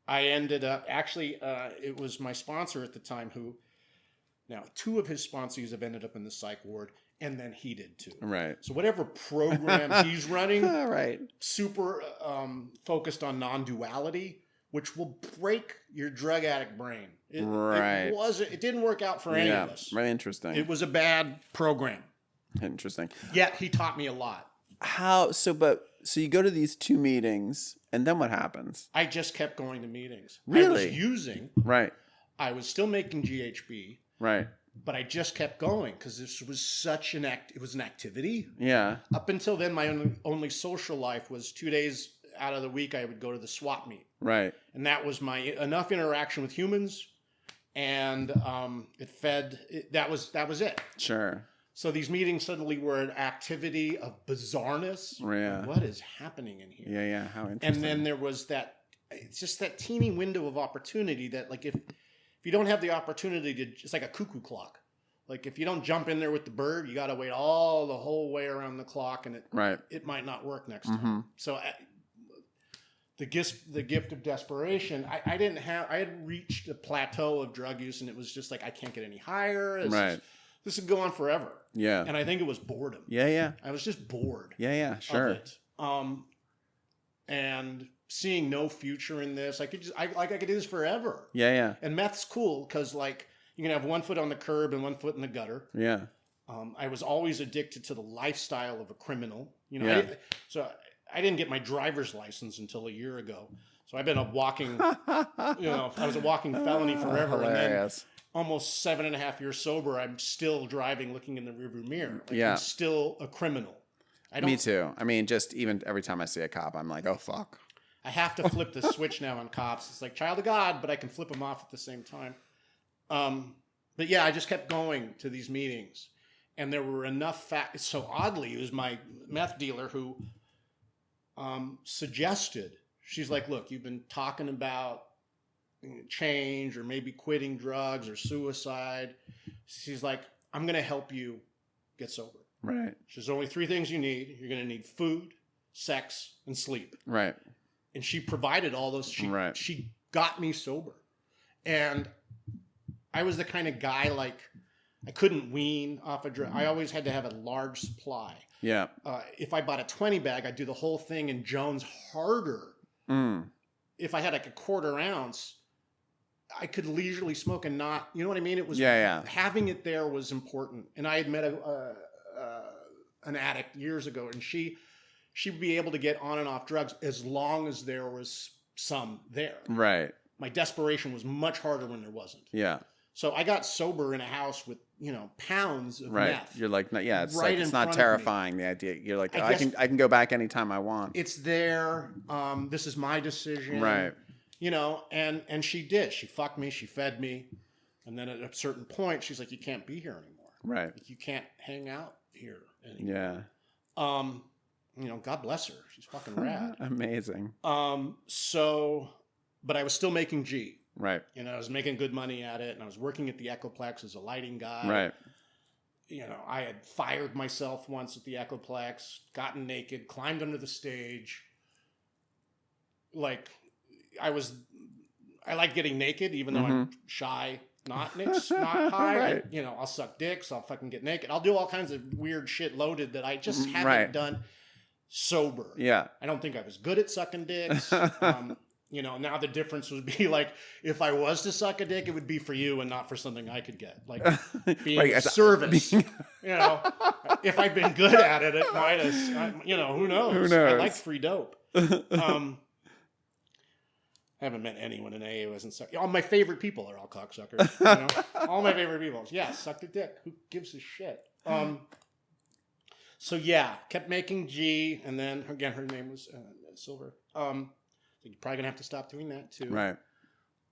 ended up, actually, it was my sponsor at the time who, now 2 of his sponsees have ended up in the psych ward. And then he did too. Right. So whatever program he's running, right, super focused on non-duality, which will break your drug addict brain. It didn't work out for any of us. Very interesting. It was a bad program. Interesting. Yet he taught me a lot. So you go to these 2 meetings, and then what happens? I just kept going to meetings. Really? I was using. Right. I was still making GHB. Right. But I just kept going because this was such it was an activity. Yeah. Up until then, my only social life was 2 days out of the week I would go to the swap meet. Right. And that was my enough interaction with humans, and that was it. Sure. So these meetings suddenly were an activity of bizarreness. Yeah. What is happening in here? Yeah. How interesting. And then there was it's just that teeny window of opportunity that if you don't have the opportunity it's like a cuckoo clock. Like if you don't jump in there with the bird, you got to wait the whole way around the clock, and it might not work next time. So the gift of desperation. I had reached a plateau of drug use, and it was just I can't get any higher. This would go on forever. Yeah. And I think it was boredom. Yeah. I was just bored. Yeah. Sure. Of it. And seeing no future in this, I could do this forever. Yeah. And meth's cool because you can have one foot on the curb and one foot in the gutter. Yeah. I was always addicted to the lifestyle of a criminal. I didn't get my driver's license until a year ago. So I've been a walking, I was a walking felony forever. Hilarious. And then almost 7.5 years sober, I'm still driving, looking in the rearview mirror. I'm still a criminal. Me too. I mean, just even every time I see a cop, I'm like, oh, fuck. I have to flip the switch now on cops. It's like child of God, but I can flip them off at the same time. But yeah, I just kept going to these meetings. And there were enough facts. So oddly, it was my meth dealer who suggested, she's like, look, you've been talking about change or maybe quitting drugs or suicide. She's like, I'm going to help you get sober. Right. There's only 3 things you need. You're going to need food, sex, and sleep. Right. And she provided all those. She got me sober. And I was the kind of guy, like, I couldn't wean off a drug. I always had to have a large supply. Yeah. If I bought a 20 bag, I'd do the whole thing in Jones harder. If I had like a quarter ounce, I could leisurely smoke and not, you know what I mean? It was, having it there was important. And I had met an addict years ago, and she'd be able to get on and off drugs as long as there was some there. Right. My desperation was much harder when there wasn't. Yeah. So I got sober in a house with, pounds of meth. You're like, it's right, like, it's not terrifying, the idea. You're like, I can go back anytime I want. It's there. This is my decision. Right. And she did. She fucked me. She fed me. And then at a certain point, she's like, you can't be here anymore. Right. Like, you can't hang out here anymore. Yeah. God bless her. She's fucking rad. Amazing. But I was still making G. Right. I was making good money at it, and I was working at the Echoplex as a lighting guy. Right. I had fired myself once at the Echoplex, gotten naked, climbed under the stage. Like, I like getting naked, even though I'm shy, not high. Right. I'll suck dicks, I'll fucking get naked. I'll do all kinds of weird shit loaded that I just haven't done sober. Yeah. I don't think I was good at sucking dicks. Now the difference would be like, if I was to suck a dick, it would be for you and not for something I could get. Like being of service. If I'd been good at it, it might have, who knows? Who knows? I like free dope. I haven't met anyone in AA who hasn't sucked. All my favorite people are all cocksuckers. All my favorite people. Yeah, sucked a dick. Who gives a shit? So yeah, kept making G, and then again, her name was Silver. So you're probably gonna have to stop doing that too. Right.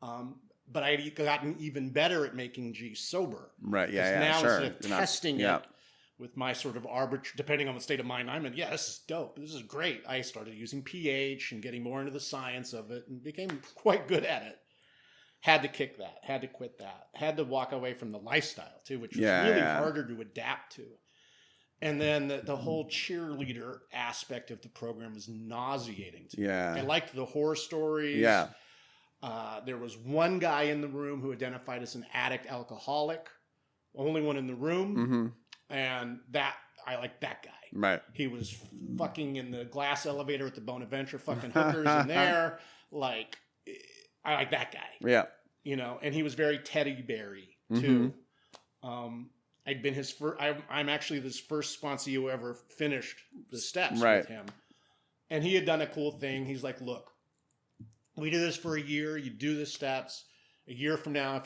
But I had gotten even better at making G sober. Right. Yeah. Now instead of testing it with my sort of depending on the state of mind I'm in. Yeah, this is dope. This is great. I started using pH and getting more into the science of it, and became quite good at it. Had to kick that. Had to quit that. Had to walk away from the lifestyle too, which was really harder to adapt to. And then the whole cheerleader aspect of the program was nauseating to me. I liked the horror stories. Yeah. There was one guy in the room who identified as an addict alcoholic. Only one in the room. Mm-hmm. And I liked that guy. Right. He was fucking in the glass elevator at the Bonaventure, fucking hookers in there. Like, I like that guy. Yeah. And he was very teddy beary too. Mm-hmm. I'd been his first. I'm actually this first sponsee who ever finished the steps with him, and he had done a cool thing. He's like, "Look, we do this for a year. You do the steps. A year from now,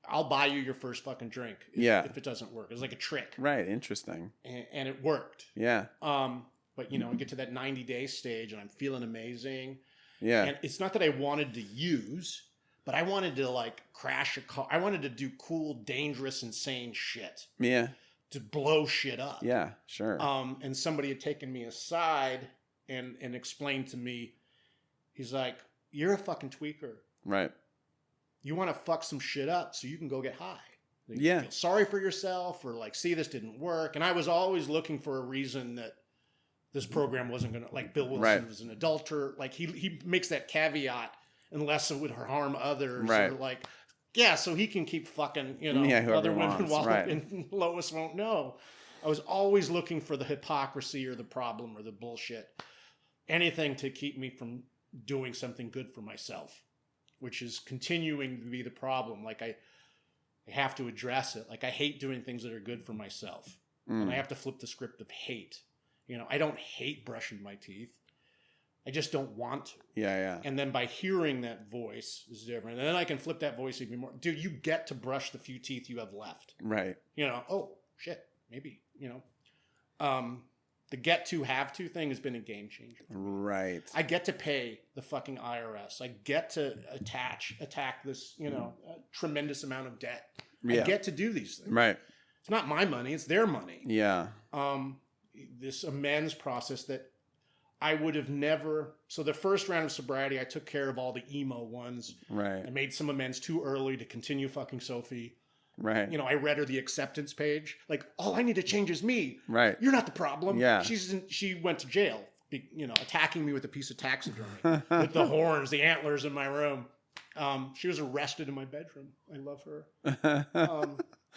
I'll buy you your first fucking drink. If it doesn't work, it's like a trick. Right. Interesting. And it worked. Yeah. But we get to that 90-day stage, and I'm feeling amazing. Yeah. And it's not that I wanted to use. But I wanted to like crash a car. I wanted to do cool, dangerous, insane shit. Yeah. To blow shit up. Yeah, sure. And somebody had taken me aside and explained to me, he's like, you're a fucking tweaker. Right. You want to fuck some shit up so you can go get high. Like, you feel sorry for yourself or like, see, this didn't work. And I was always looking for a reason that this program wasn't going to, like Bill Wilson was an adulterer. Like he makes that caveat. Unless it would harm others, or like, so he can keep fucking, other women while and Lois won't know. I was always looking for the hypocrisy or the problem or the bullshit, anything to keep me from doing something good for myself, which is continuing to be the problem. Like I have to address it. Like I hate doing things that are good for myself, and I have to flip the script of hate. I don't hate brushing my teeth. I just don't want to. Yeah. And then by hearing that voice is different. And then I can flip that voice even more. Dude, you get to brush the few teeth you have left. Right. Oh, shit. Maybe, the get to have to thing has been a game changer. Right. I get to pay the fucking IRS. I get to attack this, a tremendous amount of debt. Yeah. I get to do these things. Right. It's not my money. It's their money. Yeah. This amends process that I would have never. So the first round of sobriety, I took care of all the emo ones. Right. I made some amends too early to continue fucking Sophie. Right. You know, I read her the acceptance page. Like, all I need to change is me. Right. You're not the problem. Yeah. She went to jail, you know, attacking me with a piece of taxidermy with the horns, the antlers in my room. She was arrested in my bedroom. I love her.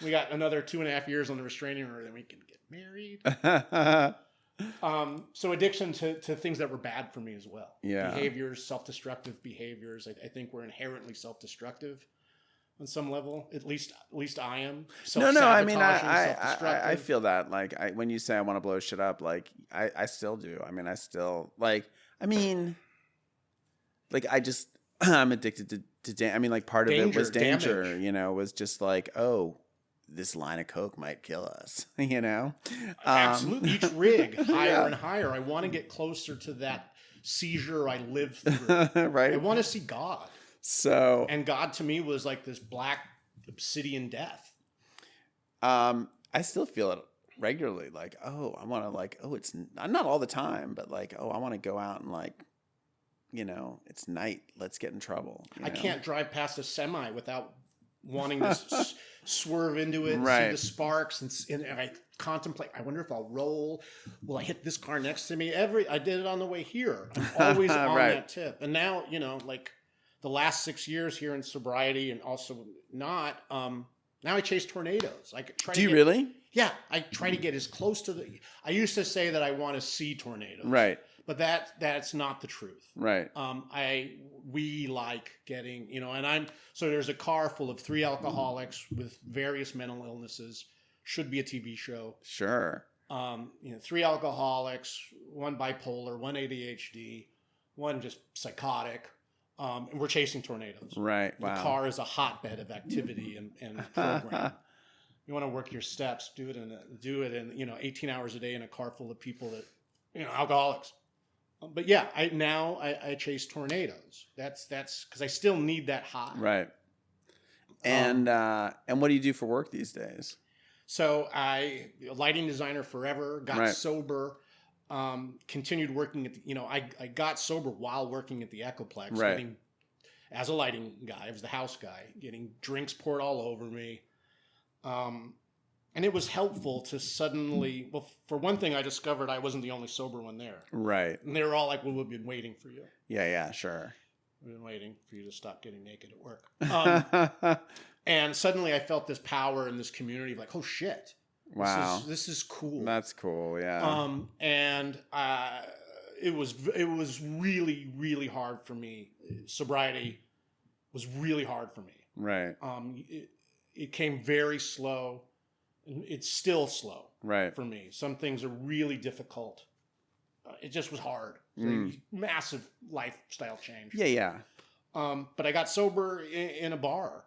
We got another 2.5 years on the restraining order, then we can get married. So addiction to things that were bad for me as well. Yeah. Behaviors, self-destructive behaviors. I think we're inherently self-destructive on some level. At least I am. No. I mean, I feel that. Like, when you say I want to blow shit up, like, I still do. I mean, I still like. I mean, like, I'm addicted to. I mean, like, part of it was danger. Damage. You know, was just like, oh, this line of coke might kill us. You know, absolutely. Each rig higher and higher. I want to get closer to that seizure I lived through. Right. I want to see God. So, and God to me was like this black obsidian death. I still feel it regularly. Like, oh, I want to, like, oh, it's not all the time, but like, oh, I want to go out and, like, you know, it's night. Let's get in trouble. I can't drive past a semi without wanting to swerve into it and right. see the sparks. And I contemplate, I wonder if I'll roll. Will I hit this car next to me? I did it on the way here. I'm always on right. that tip. And now, you know, like the last 6 years here in sobriety and also not, now I chase tornadoes. Do you really? Yeah. I try to get as close to I used to say that I want to see tornadoes. Right. But that's not the truth. Right. We like getting, you know, so there's a car full of 3 alcoholics with various mental illnesses. Should be a TV show. Sure. You know, 3 alcoholics, 1 bipolar, 1 ADHD, 1 just psychotic. And we're chasing tornadoes. Right. Wow. The car is a hotbed of activity and program. You want to work your steps, do it in, you know, 18 hours a day in a car full of people that, you know, alcoholics. But yeah, I chase tornadoes. That's because I still need that high. Right. And what do you do for work these days? So a lighting designer forever, got right. sober, continued working at I got sober while working at the Echoplex, right. As a lighting guy. I was the house guy, getting drinks poured all over me. And it was helpful to suddenly, well, for one thing, I discovered I wasn't the only sober one there. Right. And they were all like, well, we've been waiting for you. Yeah, sure. We've been waiting for you to stop getting naked at work. And suddenly I felt this power in this community of like, oh, shit. Wow. This is cool. That's cool, yeah. And it was really, really hard for me. Sobriety was really hard for me. Right. It came very slow. It's still slow right. for me. Some things are really difficult. It just was hard. Massive lifestyle change. Yeah. But I got sober in a bar.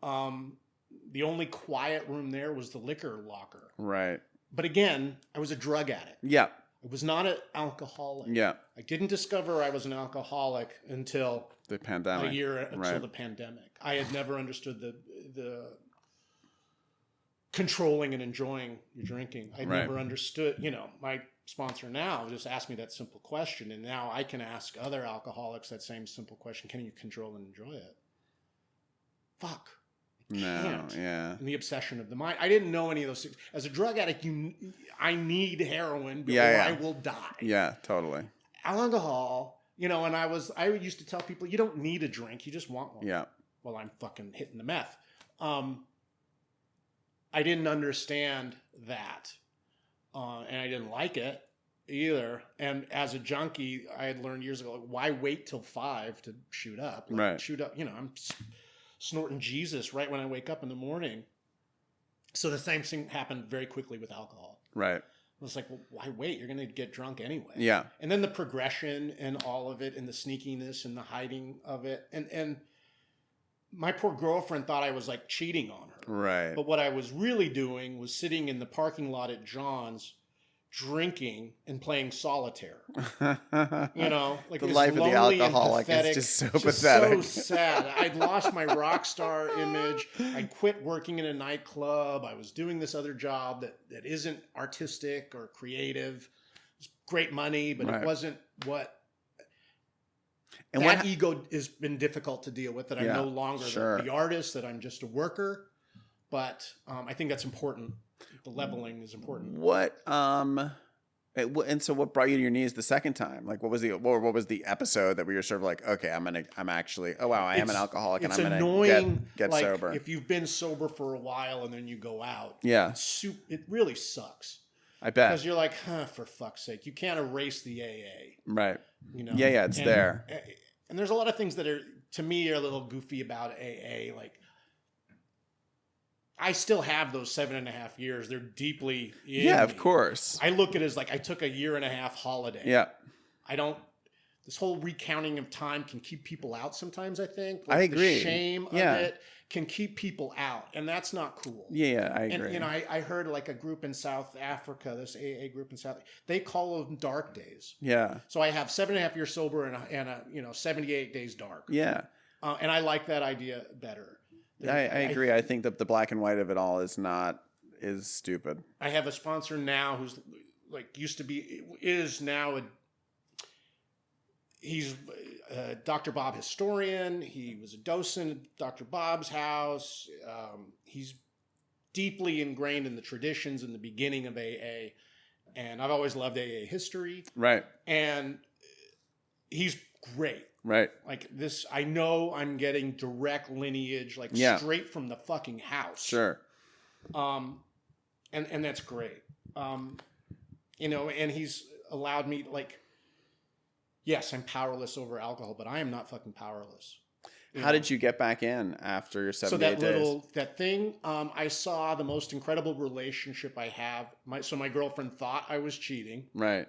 The only quiet room there was the liquor locker. Right. But again, I was a drug addict. Yeah. I was not an alcoholic. Yeah. I didn't discover I was an alcoholic until the pandemic. Until the pandemic. I had never understood the controlling and enjoying your drinking. I never understood, my sponsor now just asked me that simple question. And now I can ask other alcoholics that same simple question. Can you control and enjoy it? Fuck. Can't. Yeah. And the obsession of the mind. I didn't know any of those things. As a drug addict, I need heroin before I will die. Yeah, totally. Alcohol, and I used to tell people, you don't need a drink. You just want one. Yeah. Well, I'm fucking hitting the meth. I didn't understand that. And I didn't like it either. And as a junkie, I had learned years ago, why wait till 5 to shoot up? Shoot up, I'm snorting Jesus right when I wake up in the morning. So the same thing happened very quickly with alcohol. Right. I was like, well, why wait? You're going to get drunk anyway. Yeah. And then the progression and all of it and the sneakiness and the hiding of it. And my poor girlfriend thought I was like cheating on her. Right. But what I was really doing was sitting in the parking lot at John's, drinking and playing solitaire. Like the life of the alcoholic is just so pathetic. So sad. I'd lost my rock star image. I quit working in a nightclub. I was doing this other job that isn't artistic or creative. was great money, but Right. it wasn't what. And that ego has been difficult to deal with. That I'm Yeah, no longer sure. the artist. That I'm just a worker. But I think that's important. The leveling is important. And so what brought you to your knees the second time? Like what was the episode that we were sort of like, okay, I'm actually, oh wow, I am an alcoholic and I'm gonna get like, sober. If you've been sober for a while and then you go out, yeah, it really sucks. I bet. Because you're like, for fuck's sake, you can't erase the AA. Right. You know? Yeah, it's there. And there's a lot of things that are, to me, are a little goofy about AA. Like, I still have those 7.5 years. They're deeply in of me. course. I look at it as like I took a 1.5-year holiday. Yeah. This whole recounting of time can keep people out sometimes, I think. I agree. The shame of it can keep people out, and that's not cool. Yeah, I agree. And, I heard like a group in South Africa, this AA group in South, they call them dark days. Yeah. So I have 7.5 years sober and 78 days dark. Yeah. And I like that idea better. I agree. I think that the black and white of it all is stupid. I have a sponsor now who's like is now he's Dr. Bob historian. He was a docent at Dr. Bob's house. He's deeply ingrained in the traditions in the beginning of AA. And I've always loved AA history. Right. And he's great. Right. Like this, I know I'm getting direct lineage, like straight from the fucking house. Sure. And that's great. And he's allowed me, like, yes, I'm powerless over alcohol, but I am not fucking powerless. How did you get back in after your 78 days? That thing, I saw the most incredible relationship I have. My girlfriend thought I was cheating. Right.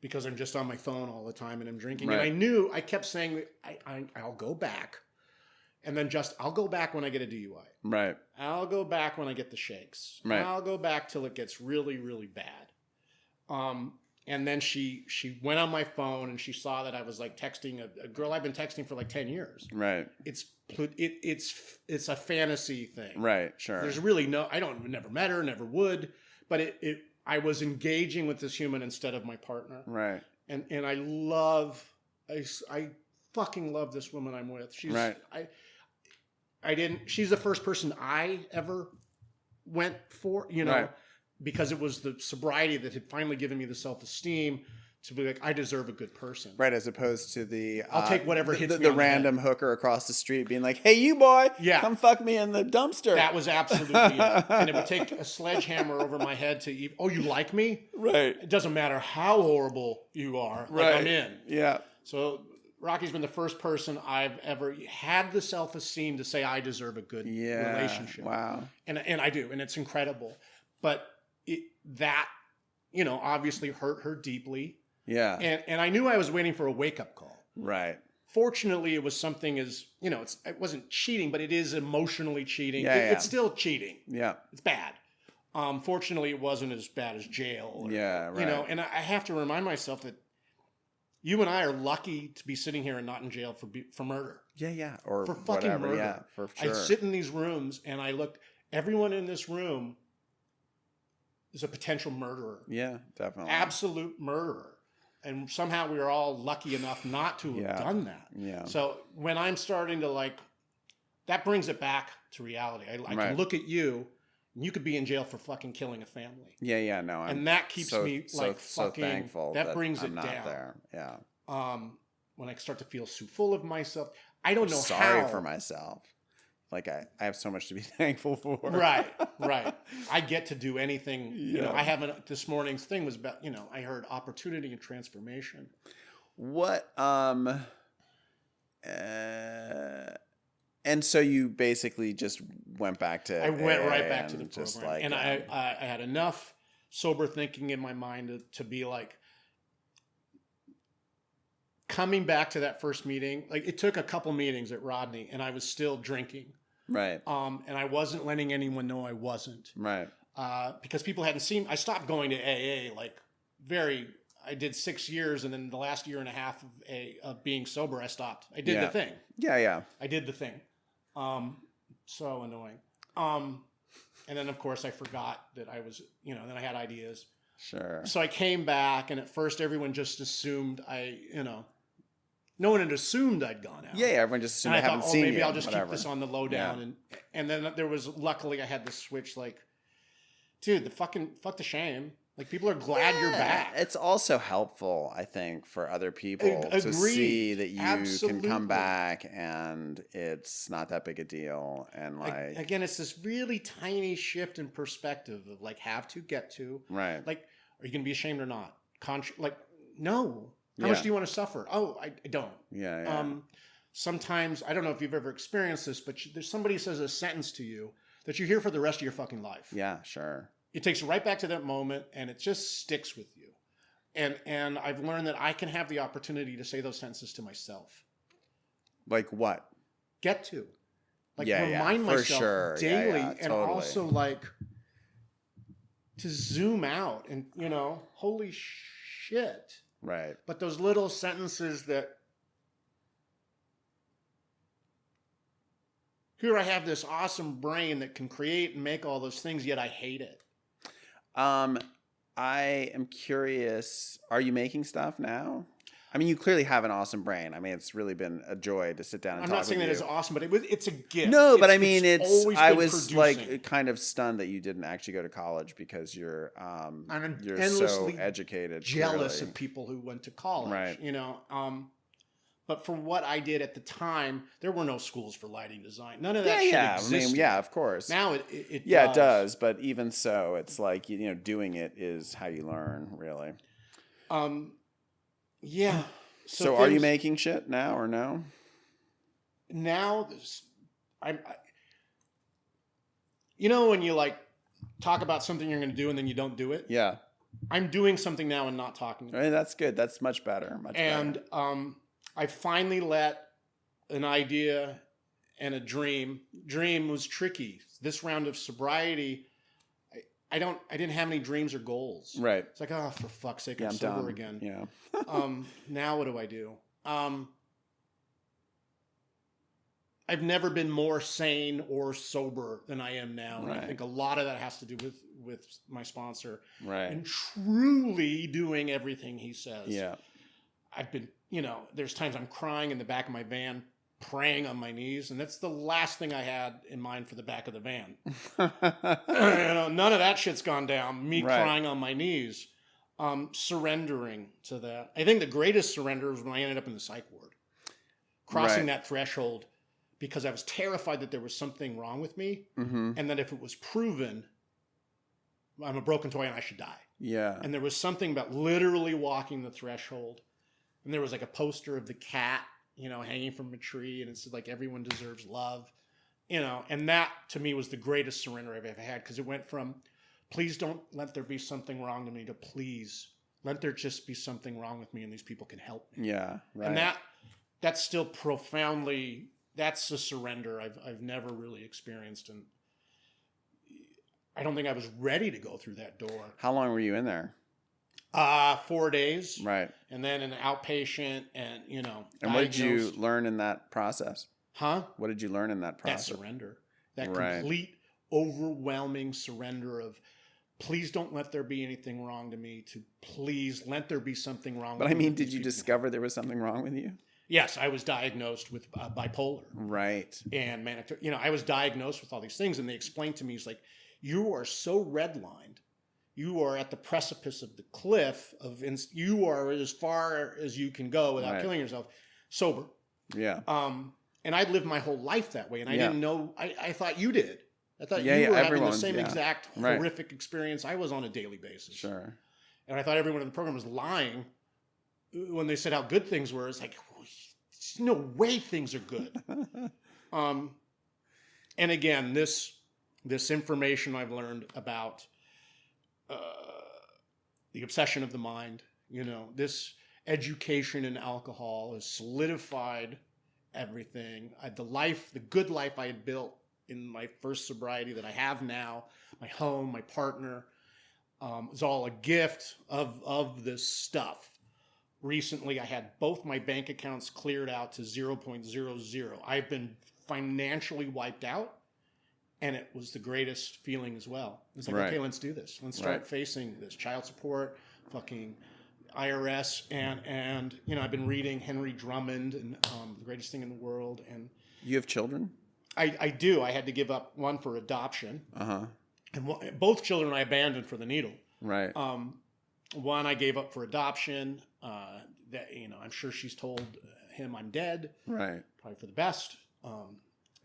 Because I'm just on my phone all the time and I'm drinking. Right. And I kept saying, I'll go back. And then I'll go back when I get a DUI. Right. I'll go back when I get the shakes. Right. I'll go back till it gets really, really bad. And then she went on my phone and she saw that I was like texting a girl I've been texting for like 10 years. Right. It's a fantasy thing. Right. Sure. There's really never met her, never would, but I was engaging with this human instead of my partner. Right. And I fucking love this woman I'm with. She's right. She's the first person I ever went for, right. because it was the sobriety that had finally given me the self-esteem to be like, I deserve a good person. Right, as opposed to I'll take whatever hits me the random hooker across the street being like, hey, you boy, come fuck me in the dumpster. That was absolutely it. And it would take a sledgehammer over my head to you like me? Right. It doesn't matter how horrible you are. Right. Like, I'm in. Yeah. So Rocky's been the first person I've ever had the self-esteem to say I deserve a good relationship. Wow. And I do, and it's incredible. But that obviously hurt her deeply. Yeah. And I knew I was waiting for a wake-up call. Right. Fortunately, it was something it wasn't cheating, but it is emotionally cheating. It's still cheating. Yeah. It's bad. Fortunately, it wasn't as bad as jail. Right. And I have to remind myself that you and I are lucky to be sitting here and not in jail for murder. Yeah. Or for fucking whatever. murder. Yeah, for sure. I sit in these rooms and I look, everyone in this room is a potential murderer. Yeah, definitely. Absolute murderer. And somehow we are all lucky enough not to have done that. Yeah. So when I'm starting to that brings it back to reality. I can look at you and you could be in jail for fucking killing a family. Yeah, no. And that keeps me fucking so thankful that brings I'm it not down. There. Yeah. When I start to feel so full of myself, I don't know sorry for myself. Like I have so much to be thankful for. Right. I get to do anything. I haven't. This morning's thing was about. I heard opportunity and transformation. What? And so you basically just went back to. I went right back to the program, just and I had enough sober thinking in my mind to be like. Coming back to that first meeting, it took a couple meetings at Rodney, and I was still drinking. Right. And I wasn't letting anyone know I wasn't. Right. Because people hadn't seen. I stopped going to AA I did 6 years, and then the last year and a half of being sober, I stopped. I did the thing. Yeah. I did the thing. So annoying. And then of course I forgot that I was. Then I had ideas. Sure. So I came back, and at first everyone just assumed no one had assumed I'd gone out. Yeah, everyone just assumed and they I haven't thought, seen maybe you. I'll just whatever. keep this on the lowdown. And then there was, luckily I had the switch, like, dude, fuck the shame. Like, people are glad you're back. It's also helpful, I think, for other people to see that you can come back and it's not that big a deal. And like, again, it's this really tiny shift in perspective of like, have to, get to. Right. Like, are you going to be ashamed or not? Like, no. How much do you want to suffer? Oh, I don't. Yeah. Sometimes, I don't know if you've ever experienced this, but there's somebody says a sentence to you that you hear for the rest of your fucking life. Yeah, sure. It takes you right back to that moment, and it just sticks with you. And I've learned that I can have the opportunity to say those sentences to myself. Like what? Get to. Like, remind myself daily, totally. and also like to zoom out and, holy shit. Right. But those little sentences that, here I have this awesome brain that can create and make all those things, yet I hate it. I am curious, are you making stuff now? I mean, you clearly have an awesome brain. I mean, it's really been a joy to sit down and talk with you. I'm not saying that it's awesome, but it's a gift. No, but I mean, I was producing. like kind of stunned that you didn't actually go to college because you're so educated. Jealous clearly. of people who went to college, right. But for what I did at the time, there were no schools for lighting design. None of that shit existed. I mean, of course. Now it it does. But even so, it's like, doing it is how you learn, really. Yeah. So are you making shit now or no? Now, when you like talk about something you're going to do and then you don't do it? Yeah. I'm doing something now and not talking about it. That's good. That's much better. Better. I finally let an idea and a dream was tricky. This round of sobriety, I didn't have any dreams or goals. Right. It's like, oh, for fuck's sake, I'm sober done. again. Yeah. Now what do I do? I've never been more sane or sober than I am now. Right. And I think a lot of that has to do with my sponsor. Right. And truly doing everything he says. Yeah. I've been, there's times I'm crying in the back of my van, praying on my knees, and that's the last thing I had in mind for the back of the van. None of that shit's gone down. Me crying on my knees, surrendering to that. I think the greatest surrender was when I ended up in the psych ward, crossing that threshold, because I was terrified that there was something wrong with me, and that if it was proven, I'm a broken toy and I should die. Yeah. And there was something about literally walking the threshold, and there was like a poster of the cat, hanging from a tree, and it's like, everyone deserves love, and that to me was the greatest surrender I've ever had, because it went from, please don't let there be something wrong to me, to please let there just be something wrong with me and these people can help me. Yeah. Right. And that's still profoundly, that's a surrender I've never really experienced. And I don't think I was ready to go through that door. How long were you in there? 4 days. Right. And then an outpatient and, And what did you learn in that process? Huh? What did you learn in that process? That surrender. That complete, overwhelming surrender of, please don't let there be anything wrong to me, to please let there be something wrong with me. But I mean, did you discover there was something wrong with you? Yes, I was diagnosed with bipolar. Right. And manic, I was diagnosed with all these things, and they explained to me, it's like, you are so redlined. You are at the precipice of the cliff you are as far as you can go without killing yourself, sober. Yeah. And I'd lived my whole life that way, and I didn't know. I thought you did. I thought you were having the same exact horrific experience I was on a daily basis. Sure. And I thought everyone in the program was lying when they said how good things were. It's like, there's no way things are good. And again, this information I've learned about the obsession of the mind, this education in alcohol has solidified everything. The good life I had built in my first sobriety that I have now, my home, my partner, is all a gift of this stuff. Recently, I had both my bank accounts cleared out to 0.00. I've been financially wiped out, And it was the greatest feeling as well. It's like, Right. okay, let's do this. Let's start facing this child support, fucking IRS, and I've been reading Henry Drummond and The Greatest Thing in the World. And You have children? I do. I had to give up one for adoption. And both children I abandoned for the needle. Right. One I gave up for adoption. That I'm sure she's told him I'm dead. Right. Probably for the best.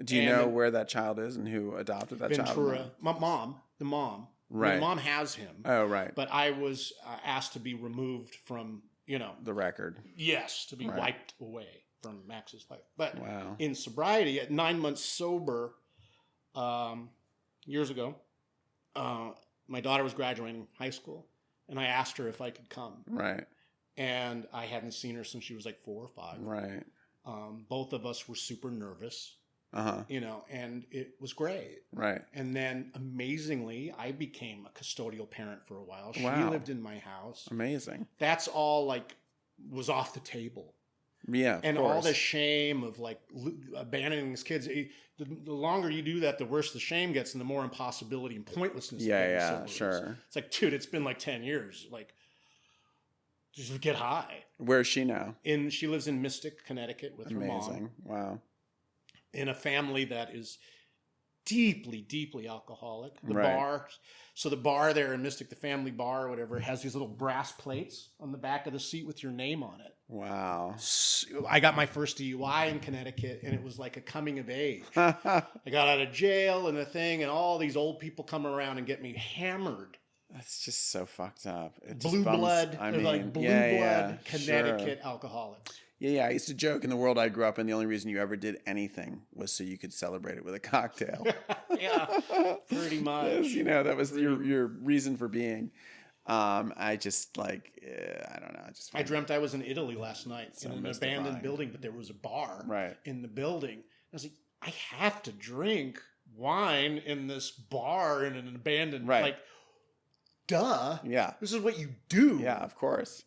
Do you know where that child is and who adopted that child? Ventura. My mom. The mom. Right. My mom has him. Oh, right. But I was asked to be removed from, the record. Yes, to be wiped away from Max's life. But wow. In sobriety, at 9 months sober, years ago, my daughter was graduating high school, and I asked her if I could come. Right. And I hadn't seen her since she was like 4 or 5. Right. Both of us were super nervous. And it was great. Right. And then amazingly, I became a custodial parent for a while. She lived in my house. Amazing. That's all was off the table. Yeah. And all the shame of abandoning these kids. The longer you do that, the worse the shame gets and the more impossibility and pointlessness. Yeah, sure. It's like, dude, it's been 10 years. Just get high. Where is she now? She lives in Mystic, Connecticut with her mom. Amazing. Wow. In a family that is deeply, deeply alcoholic. The bar there in Mystic, the family bar or whatever, has these little brass plates on the back of the seat with your name on it. Wow. So I got my first DUI in Connecticut, and it was like a coming of age. I got out of jail and and all these old people come around and get me hammered. That's just so fucked up. Blue blood Connecticut alcoholics. Yeah. I used to joke in the world I grew up in, the only reason you ever did anything was so you could celebrate it with a cocktail. Yeah, pretty much. That was your reason for being. I just I don't know. I dreamt I was in Italy last night in an abandoned building, but there was a bar in the building. I was like, I have to drink wine in this bar in an abandoned, duh. Yeah. This is what you do. Yeah, of course.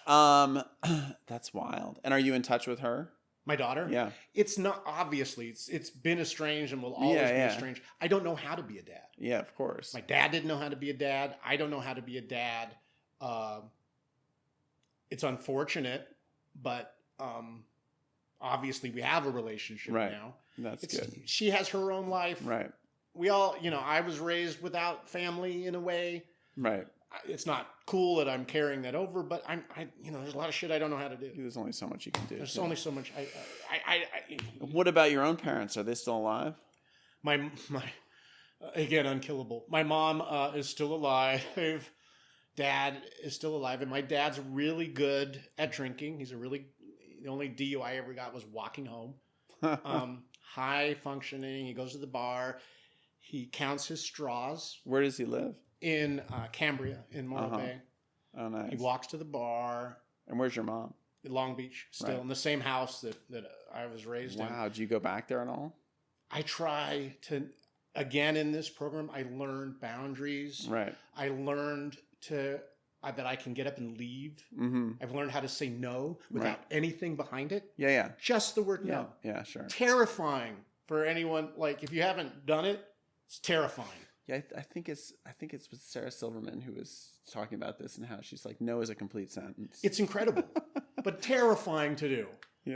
That's wild. And are you in touch with her? My daughter? Yeah. It's not, obviously, it's been estranged and will always be estranged. I don't know how to be a dad. Yeah, of course. My dad didn't know how to be a dad. I don't know how to be a dad. It's unfortunate, but obviously we have a relationship now. That's good. She has her own life. Right. We all, I was raised without family in a way. Right. It's not cool that I'm carrying that over, but there's a lot of shit I don't know how to do. There's only so much you can do. There's only so much. What about your own parents? Are they still alive? My again, unkillable. My mom is still alive. Dad is still alive, and my dad's really good at drinking. The only DUI I ever got was walking home. High functioning. He goes to the bar. He counts his straws. Where does he live? In Cambria, in Morro Bay. Oh, nice. He walks to the bar. And where's your mom? In Long Beach, still in the same house that I was raised in. Wow. Do you go back there at all? I try to, again, in this program, I learned boundaries. Right. I learned that I can get up and leave. Mm-hmm. I've learned how to say no without anything behind it. Yeah. Just the word no. Yeah, sure. Terrifying for anyone. If you haven't done it, it's terrifying. Yeah, I think it's with Sarah Silverman who was talking about this and how she's like, no is a complete sentence. It's incredible, but terrifying to do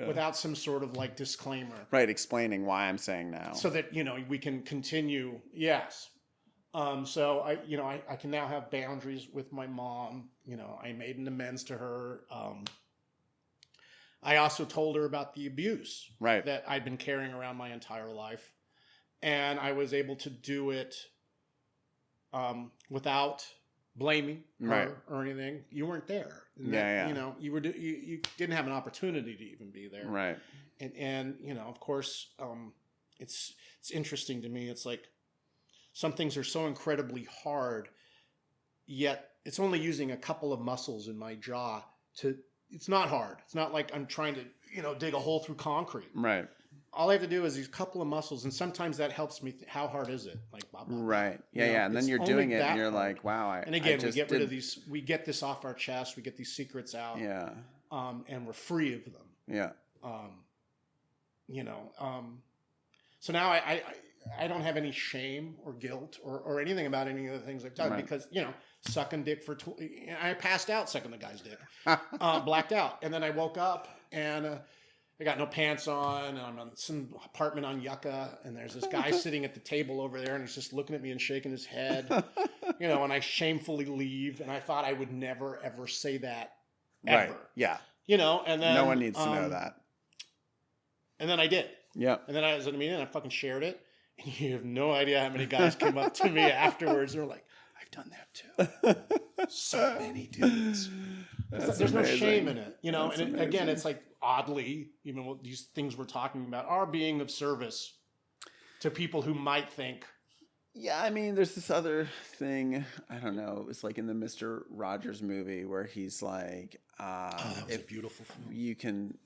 without some sort of disclaimer. Right, explaining why I'm saying no. So that, we can continue. Yes. So I can now have boundaries with my mom. I made an amends to her. I also told her about the abuse that I'd been carrying around my entire life. And I was able to do it without blaming her or anything. You weren't there. You didn't have an opportunity to even be there. Right. And of course, it's interesting to me. It's like some things are so incredibly hard, yet it's only using a couple of muscles in my jaw it's not hard. It's not like I'm trying to, dig a hole through concrete. Right. All I have to do is these couple of muscles, and sometimes that helps me. How hard is it? Blah, blah, blah. Right. Yeah. And then you're doing it, and you're like, wow. And again, we get rid of these. We get this off our chest. We get these secrets out. Yeah. And we're free of them. Yeah. So now I don't have any shame or guilt or anything about any of the things I've done because, sucking dick for, I passed out sucking the guy's dick, blacked out. And then I woke up and I got no pants on and I'm in some apartment on Yucca and there's this guy sitting at the table over there and he's just looking at me and shaking his head, and I shamefully leave. And I thought I would never, ever say that ever. Right. Yeah. And then no one needs to know that. And then I did. Yeah. And then I was at a meeting and I fucking shared it. And you have no idea how many guys came up to me afterwards and were like, I've done that too. So many dudes. There's no shame in it, and again, it's like oddly, even what these things we're talking about are being of service to people who might think. Yeah, I mean, there's this other thing. I don't know. It was like in the Mr. Rogers movie where he's like, that was a beautiful film. You can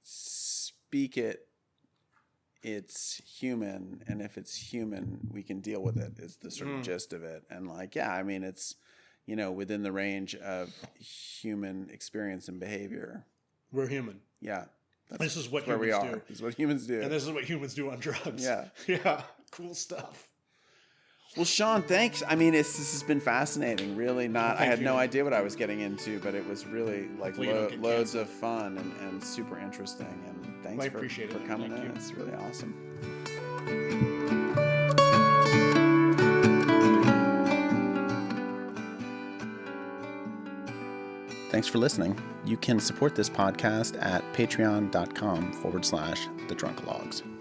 speak it, it's human, and if it's human, we can deal with it, is the sort of gist of it. And like, yeah, I mean, it's, within the range of human experience and behavior. We're human. Yeah. This is what humans humans do. This is what humans do. And this is what humans do on drugs. Yeah. Yeah. Cool stuff. Well, Sean, thanks. I mean, this has been fascinating. Really I had no idea what I was getting into, but it was really like loads of fun and super interesting. And thanks for coming in. It's really awesome. Thanks for listening. You can support this podcast at patreon.com/thedrunkalogs.